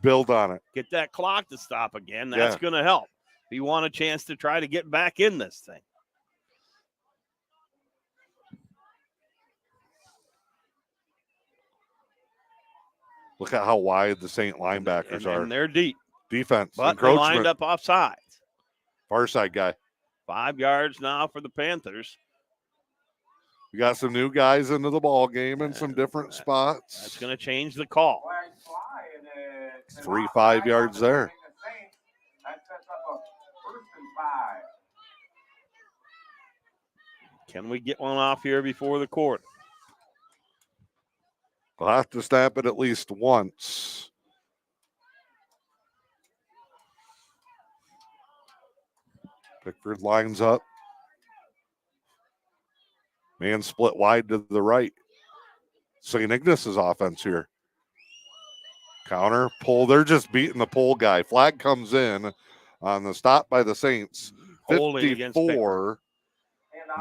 Build on it. Get that clock to stop again. That's going to help. If you want a chance to try to get back in this thing. Look at how wide the Saint linebackers are. And they're deep. Defense. But they lined up off sides. Far side guy. 5 yards now for the Panthers. We got some new guys into the ball game in some different spots. That's going to change the call. 3-5 yards there. Can we get one off here before the quarter? We'll have to snap it at least once. Pickford lines up. Man split wide to the right. St. Ignace's offense here. Counter, pull. They're just beating the pull guy. Flag comes in on the stop by the Saints. 54.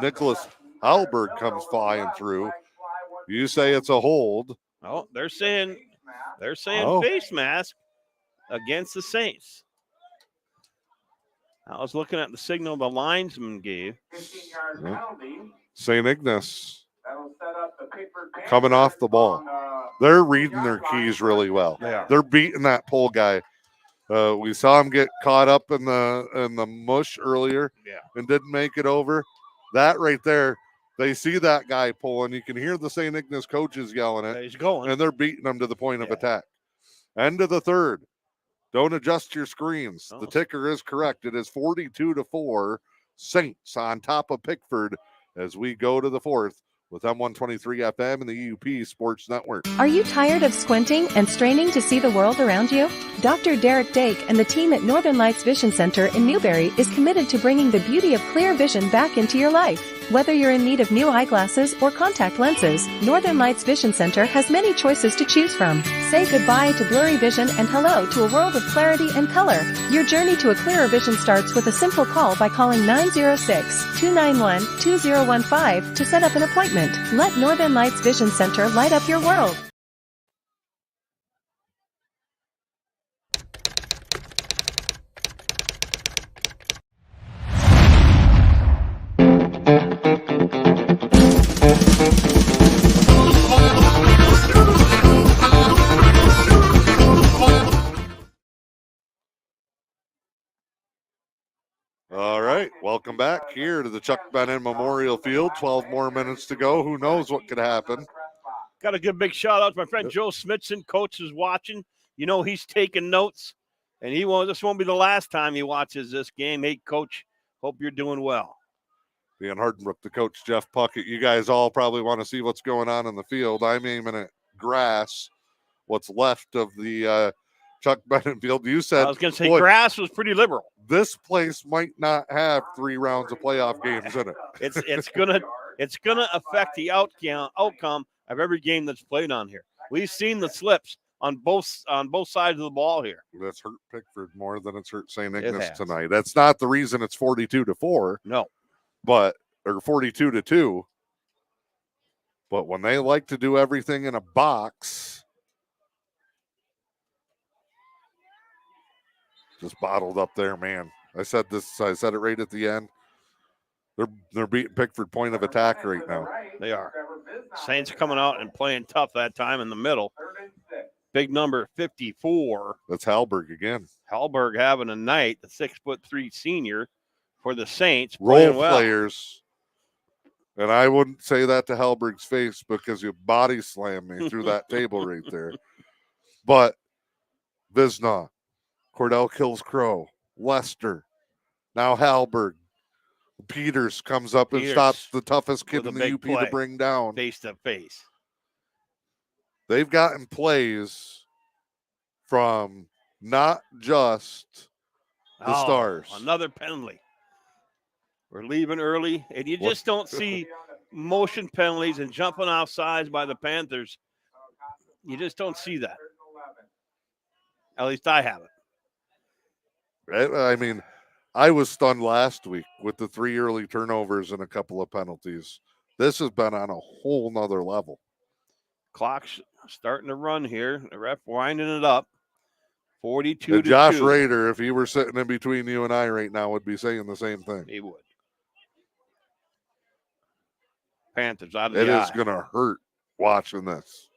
Nicholas Halberg comes flying through. You say it's a hold. Oh, they're saying face mask against the Saints. I was looking at the signal the linesman gave. St. Ignace coming off the ball. They're reading their keys really well. They're beating that pole guy. We saw him get caught up in the mush earlier and didn't make it over. That right there, they see that guy pulling. You can hear the St. Ignace coaches yelling it. He's going. And they're beating him to the point of attack. End of the third. Don't adjust your screens. The ticker is correct. It is 42-4. Saints on top of Pickford as we go to the fourth with M123 FM and the E.U.P Sports Network. Are you tired of squinting and straining to see the world around you? Dr. Derek Dake and the team at Northern Lights Vision Center in Newberry is committed to bringing the beauty of clear vision back into your life. Whether you're in need of new eyeglasses or contact lenses, Northern Lights Vision Center has many choices to choose from. Say goodbye to blurry vision and hello to a world of clarity and color. Your journey to a clearer vision starts with a simple call by calling 906-291-2015 to set up an appointment. Let Northern Lights Vision Center light up your world. All right, welcome back here to the Chuck Bennon Memorial Field. 12 more minutes to go. Who knows what could happen? Got to give a big shout out to my friend Joe Smithson. Coach is watching. You know he's taking notes, and this won't be the last time he watches this game. Hey, Coach, Hope you're doing well. Dan Hardenbrook, the coach, Jeff Puckett. You guys all probably want to see what's going on in the field. I'm aiming at grass, what's left of the Chuck Bennett field. You said, I was going to say grass was pretty liberal. This place might not have 3 rounds of playoff games in it. It's gonna affect the outcome of every game that's played on here. We've seen the slips on both sides of the ball here. That's hurt Pickford more than it's hurt St. Ignace tonight. That's not the reason it's 42-4. No. Or 42-2. But when they like to do everything in a box, just bottled up there, man. I said it right at the end. They're beating Pickford point of attack right now. They are. Saints coming out and playing tough that time in the middle. Big number 54. That's Hallberg again. Hallberg having a night, the 6'3" senior for the Saints. Role players. And I wouldn't say that to Hallberg's face because you body slammed me through that table right there. But Visna, Cordell kills Crow, Lester, now Hallberg. Peters comes up and stops the toughest kid in the U.P. to bring down. Face to face. They've gotten plays from not just the Stars. Another penalty. We're leaving early, and you just don't see motion penalties and jumping off sides by the Panthers. You just don't see that. At least I haven't. I mean, I was stunned last week with the 3 early turnovers and a couple of penalties. This has been on a whole nother level. Clock's starting to run here. The ref winding it up. 42-2. Josh Rader, if he were sitting in between you and I right now, would be saying the same thing. He would. Panthers out of the It is going to hurt watching this.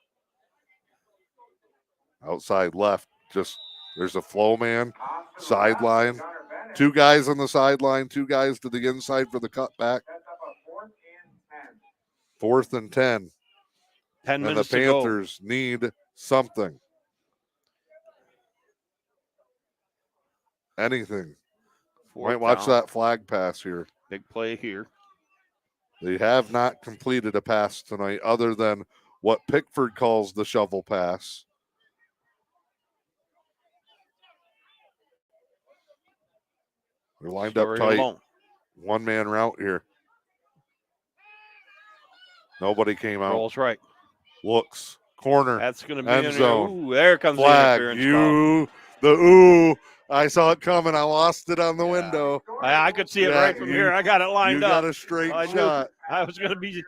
Outside left, there's a flow man, sideline. 2 guys on the sideline, 2 guys to the inside for the cutback. 4th and 10. 10 minutes and the Panthers need something. Anything. Might watch that flag pass here. Big play here. They have not completed a pass tonight other than what Pickford calls the shovel pass. They're lined up tight. Alone. 1-man route here. Nobody came out. Rolls right. Looks. Corner. That's going to be end zone. Ooh, there comes flag. the interference. I saw it coming. I lost it on the window. I could see it right from here. I got it lined up. You got a straight shot. I was going to be.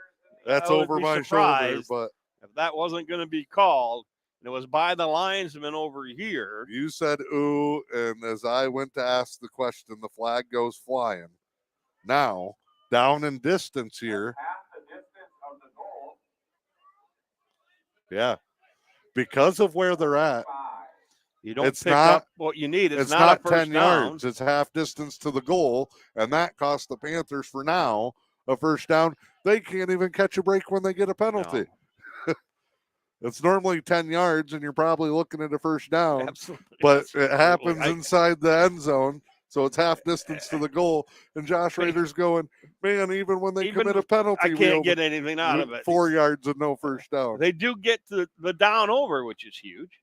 That's over my shoulder, but if that wasn't going to be called, it was by the linesman over here. You said ooh, and as I went to ask the question, the flag goes flying. Now, down in distance here. Yeah. Because of where they're at. You don't pick up what you need. It's not 10 down. yards. It's half distance to the goal, and that cost the Panthers for now a first down. They can't even catch a break when they get a penalty. No. It's normally 10 yards, and you're probably looking at a first down. Absolutely. But it happens inside the end zone, so it's half distance to the goal. And Josh Rader's going, man, even when they commit a penalty, I can't get anything out of it. 4 yards and no first down. They do get the down over, which is huge.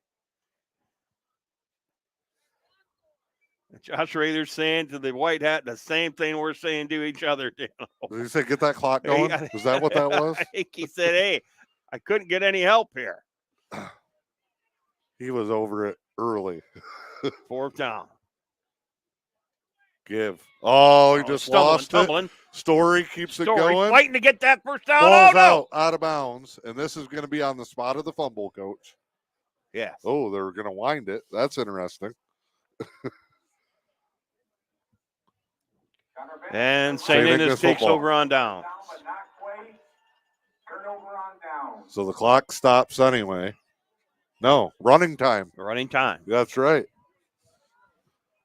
Josh Rader's saying to the white hat the same thing we're saying to each other. Did he say, get that clock going? Is that what that was? I think he said, hey, I couldn't get any help here. He was over it early. 4th down. Give. Oh, he just lost tumbling. It. Story keeps it going. Fighting to get that first down. Ball's out of bounds. And this is going to be on the spot of the fumble, coach. Yes. Oh, they're going to wind it. That's interesting. And St. Ignace takes over on down. So the clock stops anyway. No, running time. Running time. That's right.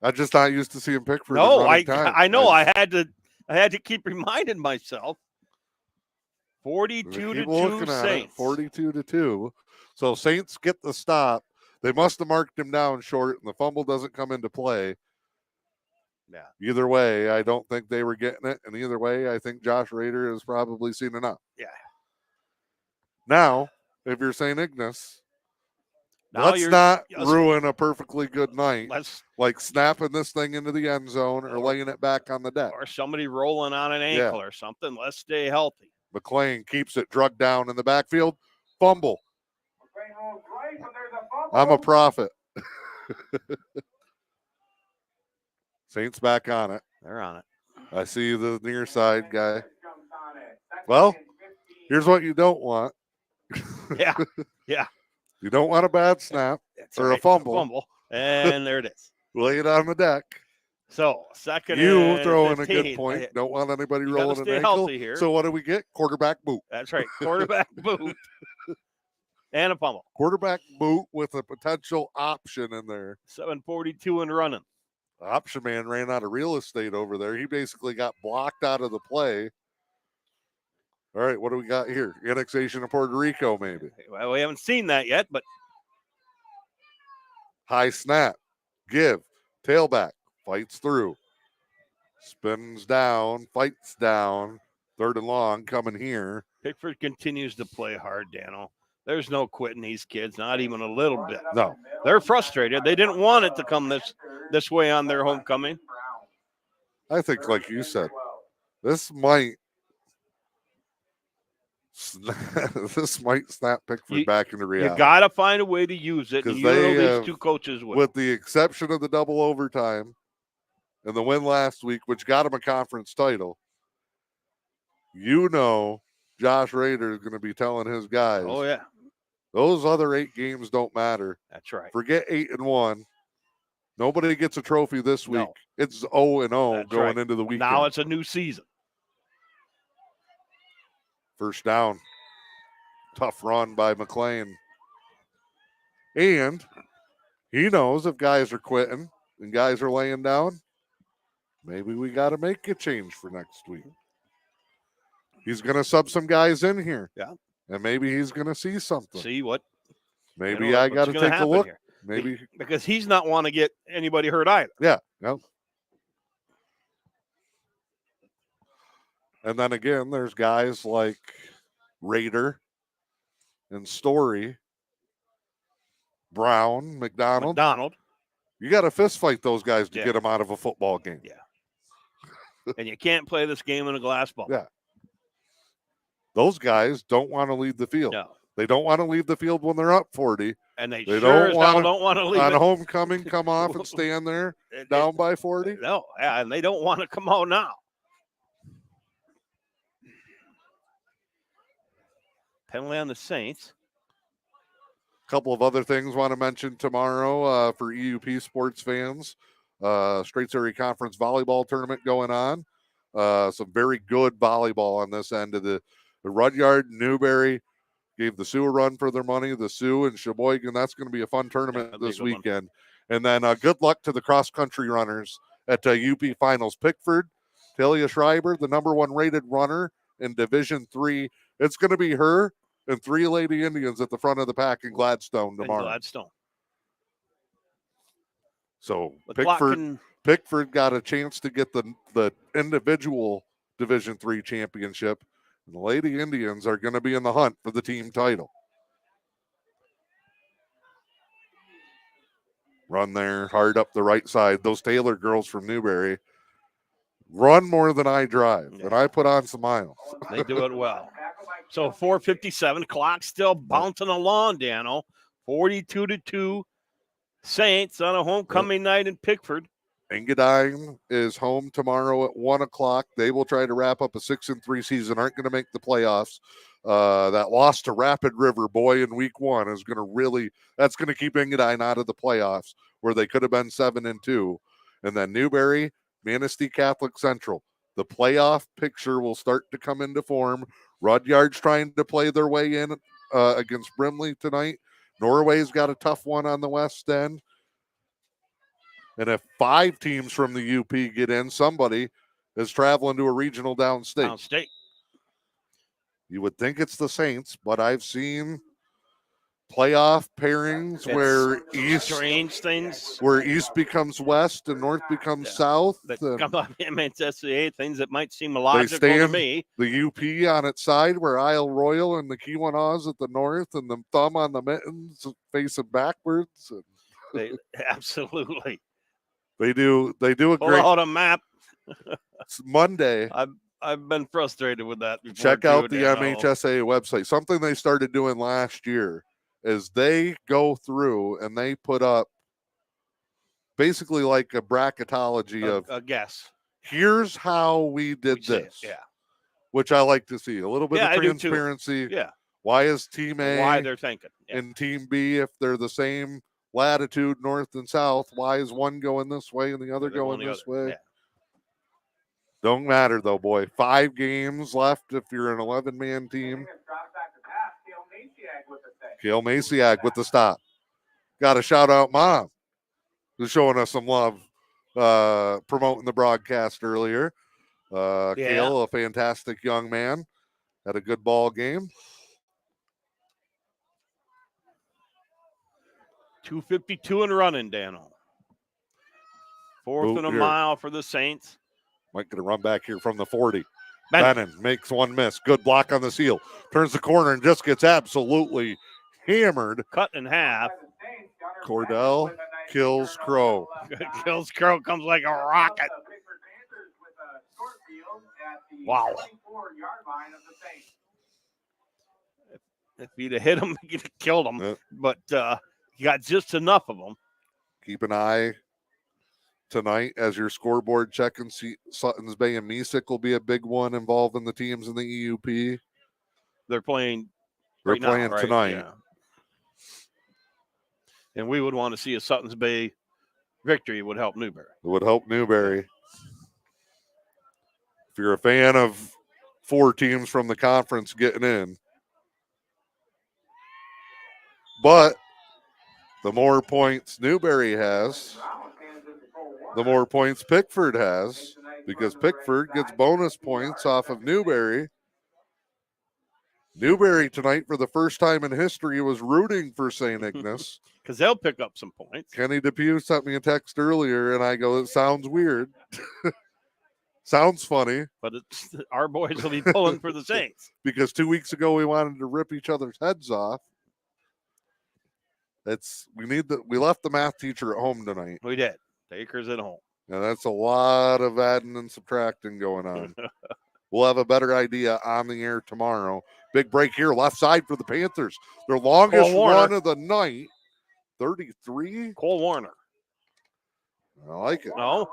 I'm just not used to seeing Pickford. No, I know. I had to keep reminding myself. 42-2 Saints. 42-2. So Saints get the stop. They must have marked him down short, and the fumble doesn't come into play. Yeah. Either way, I don't think they were getting it. And either way, I think Josh Rader has probably seen enough. Yeah. Now, if you're St. Ignace, Now let's not yes, ruin a perfectly good night, let's like snapping this thing into the end zone or laying it back on the deck. or somebody rolling on an ankle or something. Let's stay healthy. McLean keeps it drugged down in the backfield. Fumble. I'm a prophet. Saints back on it. They're on it. I see the near side guy. Well, here's what you don't want. Yeah. Yeah. You don't want a bad snap or a fumble. And there it is. Lay it on the deck. So, second You and throw in a 15. good point. Don't want anybody You gotta rolling an stay ankle. healthy here. So what do we get? Quarterback boot. That's right. Quarterback boot and a pummel. Quarterback boot with a potential option in there. 7:42 and running. Option man ran out of real estate over there. He basically got blocked out of the play. All right, what do we got here? Annexation of Puerto Rico, maybe. Well, we haven't seen that yet, but High snap. Give. Tailback. Fights through. Spins down. Fights down. 3rd and long coming here. Pickford continues to play hard, Dano. There's no quitting these kids, not even a little bit. No. They're frustrated. They didn't want it to come this way on their homecoming. I think, like you said, this might snap Pickford back into reality. You got to find a way to use it. And you know these two coaches will. With the exception of the double overtime and the win last week, which got him a conference title, Josh Rader is going to be telling his guys, oh, yeah, those other 8 games don't matter. That's right. Forget 8-1. Nobody gets a trophy this week. No. It's 0-0 going into the weekend. Now it's a new season. First down. Tough run by McLean. And he knows if guys are quitting and guys are laying down, maybe we got to make a change for next week. He's going to sub some guys in here. Yeah. And maybe he's going to see something. See what? Maybe I got to take a look. Here. Maybe. Because he's not want to get anybody hurt either. Yeah. No. And then again, there's guys like Rader and Story, Brown, McDonald. You got to fist fight those guys to get them out of a football game. Yeah. And you can't play this game in a glass ball. Yeah. Those guys don't want to leave the field. No. They don't want to leave the field when they're up 40. And they don't want to leave on homecoming, come off and stand there down by 40. No, and they don't want to come out now. Penalty on the Saints. A couple of other things want to mention tomorrow for E.U.P sports fans. Straits Area Conference volleyball tournament going on. Some very good volleyball on this end of the Rudyard, Newberry gave the Sioux a run for their money. The Sioux and Sheboygan, that's going to be a fun tournament this weekend. And then good luck to the cross-country runners at U.P. Finals. Pickford, Talia Schreiber, the #1 rated runner in Division III. It's going to be her and 3 Lady Indians at the front of the pack in Gladstone tomorrow. So Pickford got a chance to get the individual Division III championship. And the Lady Indians are going to be in the hunt for the team title. Run there, hard up the right side. Those Taylor girls from Newberry run more than I drive, and I put on some miles. They do it well. So 4:57, clock still bouncing along, Dano. 42-2, Saints on a homecoming night in Pickford. Engadine is home tomorrow at 1:00. They will try to wrap up a 6-3 season. Aren't going to make the playoffs. That loss to Rapid River boy in week 1 is going to that's going to keep Engadine out of the playoffs where they could have been 7-2. And then Newberry, Manistee Catholic Central. The playoff picture will start to come into form. Rudyard's trying to play their way in against Brimley tonight. Norway's got a tough one on the west end. And if 5 teams from the UP get in, somebody is traveling to a regional downstate. You would think it's the Saints, but I've seen playoff pairings where strange things East becomes West and North becomes South. That come on MHSAA, things that might seem They illogical to stand me. the U.P. on its side where Isle Royal and the Keweenaws at the north and the thumb on the mittens facing backwards. And They absolutely. They do a Pull great out a map. It's Monday. I've been frustrated with that before. Check out the Dan. MHSA website. Something they started doing last year is they go through and they put up basically like a bracketology of a guess. Here's how we did this. Yeah. Which I like to see. A little bit Yeah, of I do too. transparency. Yeah. Why is Team A Why they're thinking. Yeah. and Team B, if they're the same latitude, north and south, why is one going this way and the other going this way? Yeah. Don't matter though, boy. 5 games left if you're an 11-man team. Kale Maciag with the stop. Got to shout out Mom, who's showing us some love, promoting the broadcast earlier. Kale, a fantastic young man, had a good ball game. 2:52 and running, Dano. Fourth and a mile for the Saints. Might get a run back here from the 40. Bennett makes one miss. Good block on the seal. Turns the corner and just gets absolutely hammered. Cut in half. Cordell kills Crow. Kills Crow, comes like a rocket. Wow. If he'd have hit him, he'd have killed him. Yeah. But he got just enough of them. Keep an eye tonight as your scoreboard check and see Suttons Bay and Mesick will be a big one involving the teams in the E.U.P. They're playing tonight. Yeah. And we would want to see a Suttons Bay victory. Would help Newberry. It would help Newberry. If you're a fan of 4 teams from the conference getting in. But the more points Newberry has, the more points Pickford has, because Pickford gets bonus points off of Newberry. Newberry tonight, for the first time in history, was rooting for St. Ignace. Because they'll pick up some points. Kenny Depew sent me a text earlier, and I go, it sounds weird. Sounds funny. But our boys will be pulling for the Saints. Because 2 weeks ago, we wanted to rip each other's heads off. We left the math teacher at home tonight. We did. Baker's at home. Now that's a lot of adding and subtracting going on. We'll have a better idea on the air tomorrow. Big break here, left side for the Panthers. Their longest run of the night, 33. Cole Warner. I like it. No?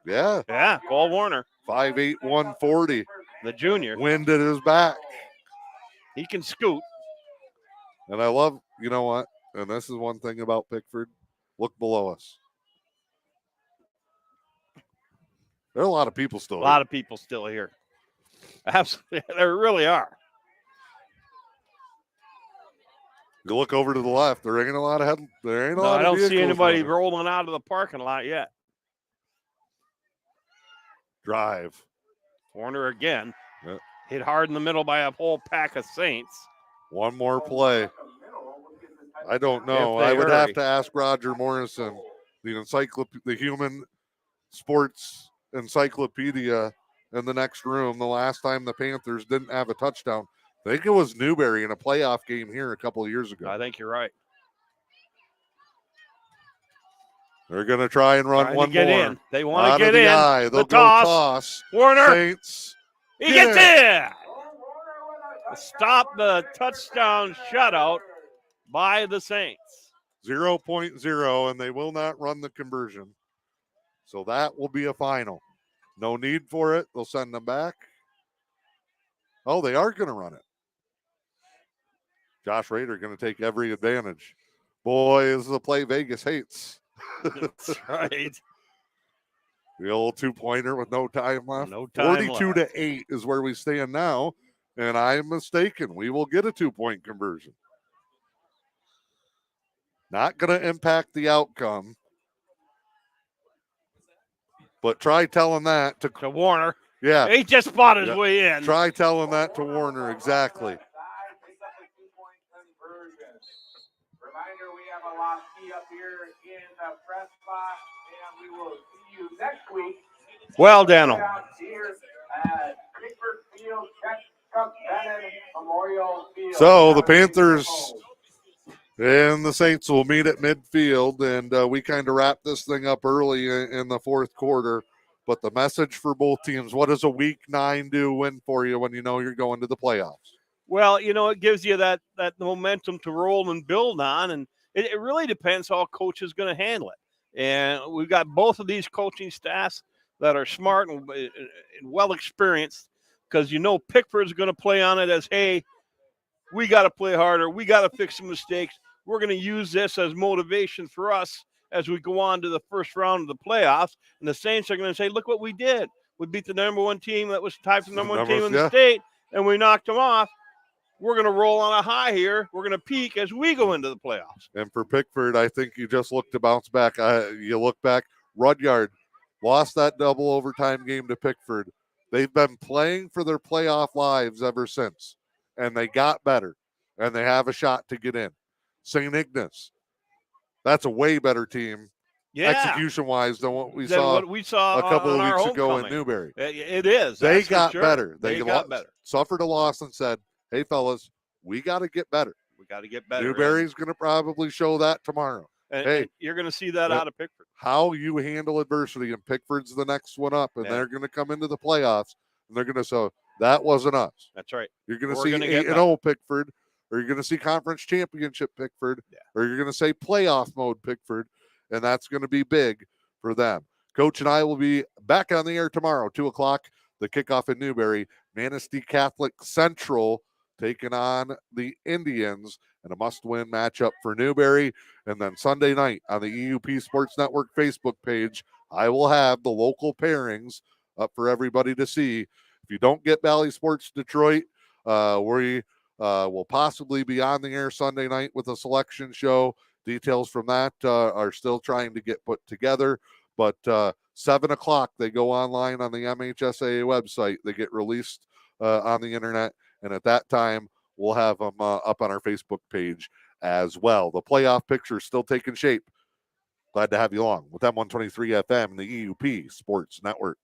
Yeah. Yeah, Cole Warner. 5'8", 140. The junior. Wind at his back. He can scoot. And I love, you know what? And this is one thing about Pickford. Look below us. There are a lot of people still here. A lot of people still here. Absolutely. There really are. You look over to the left. There ain't a lot of I don't see anybody rolling out of the parking lot yet. Drive. Warner again. Yep. Hit hard in the middle by a whole pack of Saints. One more play. I don't know. I would have to ask Roger Morrison, the human sports encyclopedia in the next room, the last time the Panthers didn't have a touchdown. I think it was Newberry in a playoff game here a couple of years ago. I think you're right. They're going to try and run one more. In. They want to get in. They'll go toss. Warner. Saints. He gets in. Stop the touchdown shutout by the Saints. 0.0, and they will not run the conversion. So that will be a final. No need for it. They'll send them back. Oh, they are going to run it. Josh Rader going to take every advantage. Boy, this is a play Vegas hates. That's right. The old 2-pointer with no time left. No time 42-8 is where we stand now, and I'm mistaken. We will get a 2-point conversion. Not going to impact the outcome. But try telling that to Warner. Yeah. He just fought his way in. Try telling that to Warner, exactly. the press box, and we will see you next week. Well, Daniel. Here at Pickford Field, Chuck Bennett Memorial Field. So the Panthers and the Saints will meet at midfield, and we kind of wrap this thing up early in the fourth quarter. But the message for both teams, what does a Week 9 win for you when you know you're going to the playoffs? Well, it gives you that momentum to roll and build on, and it really depends how a coach is going to handle it. And we've got both of these coaching staffs that are smart and well experienced, because Pickford's going to play on it as, hey, we got to play harder, we got to fix some mistakes. We're going to use this as motivation for us as we go on to the first round of the playoffs. And the Saints are going to say, look what we did. We beat the number one team that was tied for the number one team in the state, and we knocked them off. We're going to roll on a high here. We're going to peak as we go into the playoffs. And for Pickford, I think you just look to bounce back. You look back, Rudyard lost that double overtime game to Pickford. They've been playing for their playoff lives ever since, and they got better, and they have a shot to get in. St. Ignace, that's a way better team, execution-wise, than what we saw a couple of weeks ago in Newberry. It is. They got sure. better. They got better. Suffered a loss and said, hey, fellas, we got to get better. We got to get better. Newberry's going to probably show that tomorrow. And you're going to see that out of Pickford. How you handle adversity, and Pickford's the next one up, and they're going to come into the playoffs, and they're going to say, that wasn't us. That's right. You're going to see 8-0 Pickford, or you're going to see conference championship Pickford, or you're going to say playoff mode Pickford, and that's going to be big for them. Coach and I will be back on the air tomorrow, 2 o'clock, the kickoff in Newberry. Manistee Catholic Central taking on the Indians, and a must-win matchup for Newberry. And then Sunday night on the E.U.P Sports Network Facebook page, I will have the local pairings up for everybody to see. If you don't get Valley Sports Detroit, we will possibly be on the air Sunday night with a selection show. Details from that are still trying to get put together. But 7 o'clock, they go online on the MHSAA website. They get released on the internet. And at that time, we'll have them up on our Facebook page as well. The playoff picture is still taking shape. Glad to have you along with M123 FM and the E.U.P Sports Network.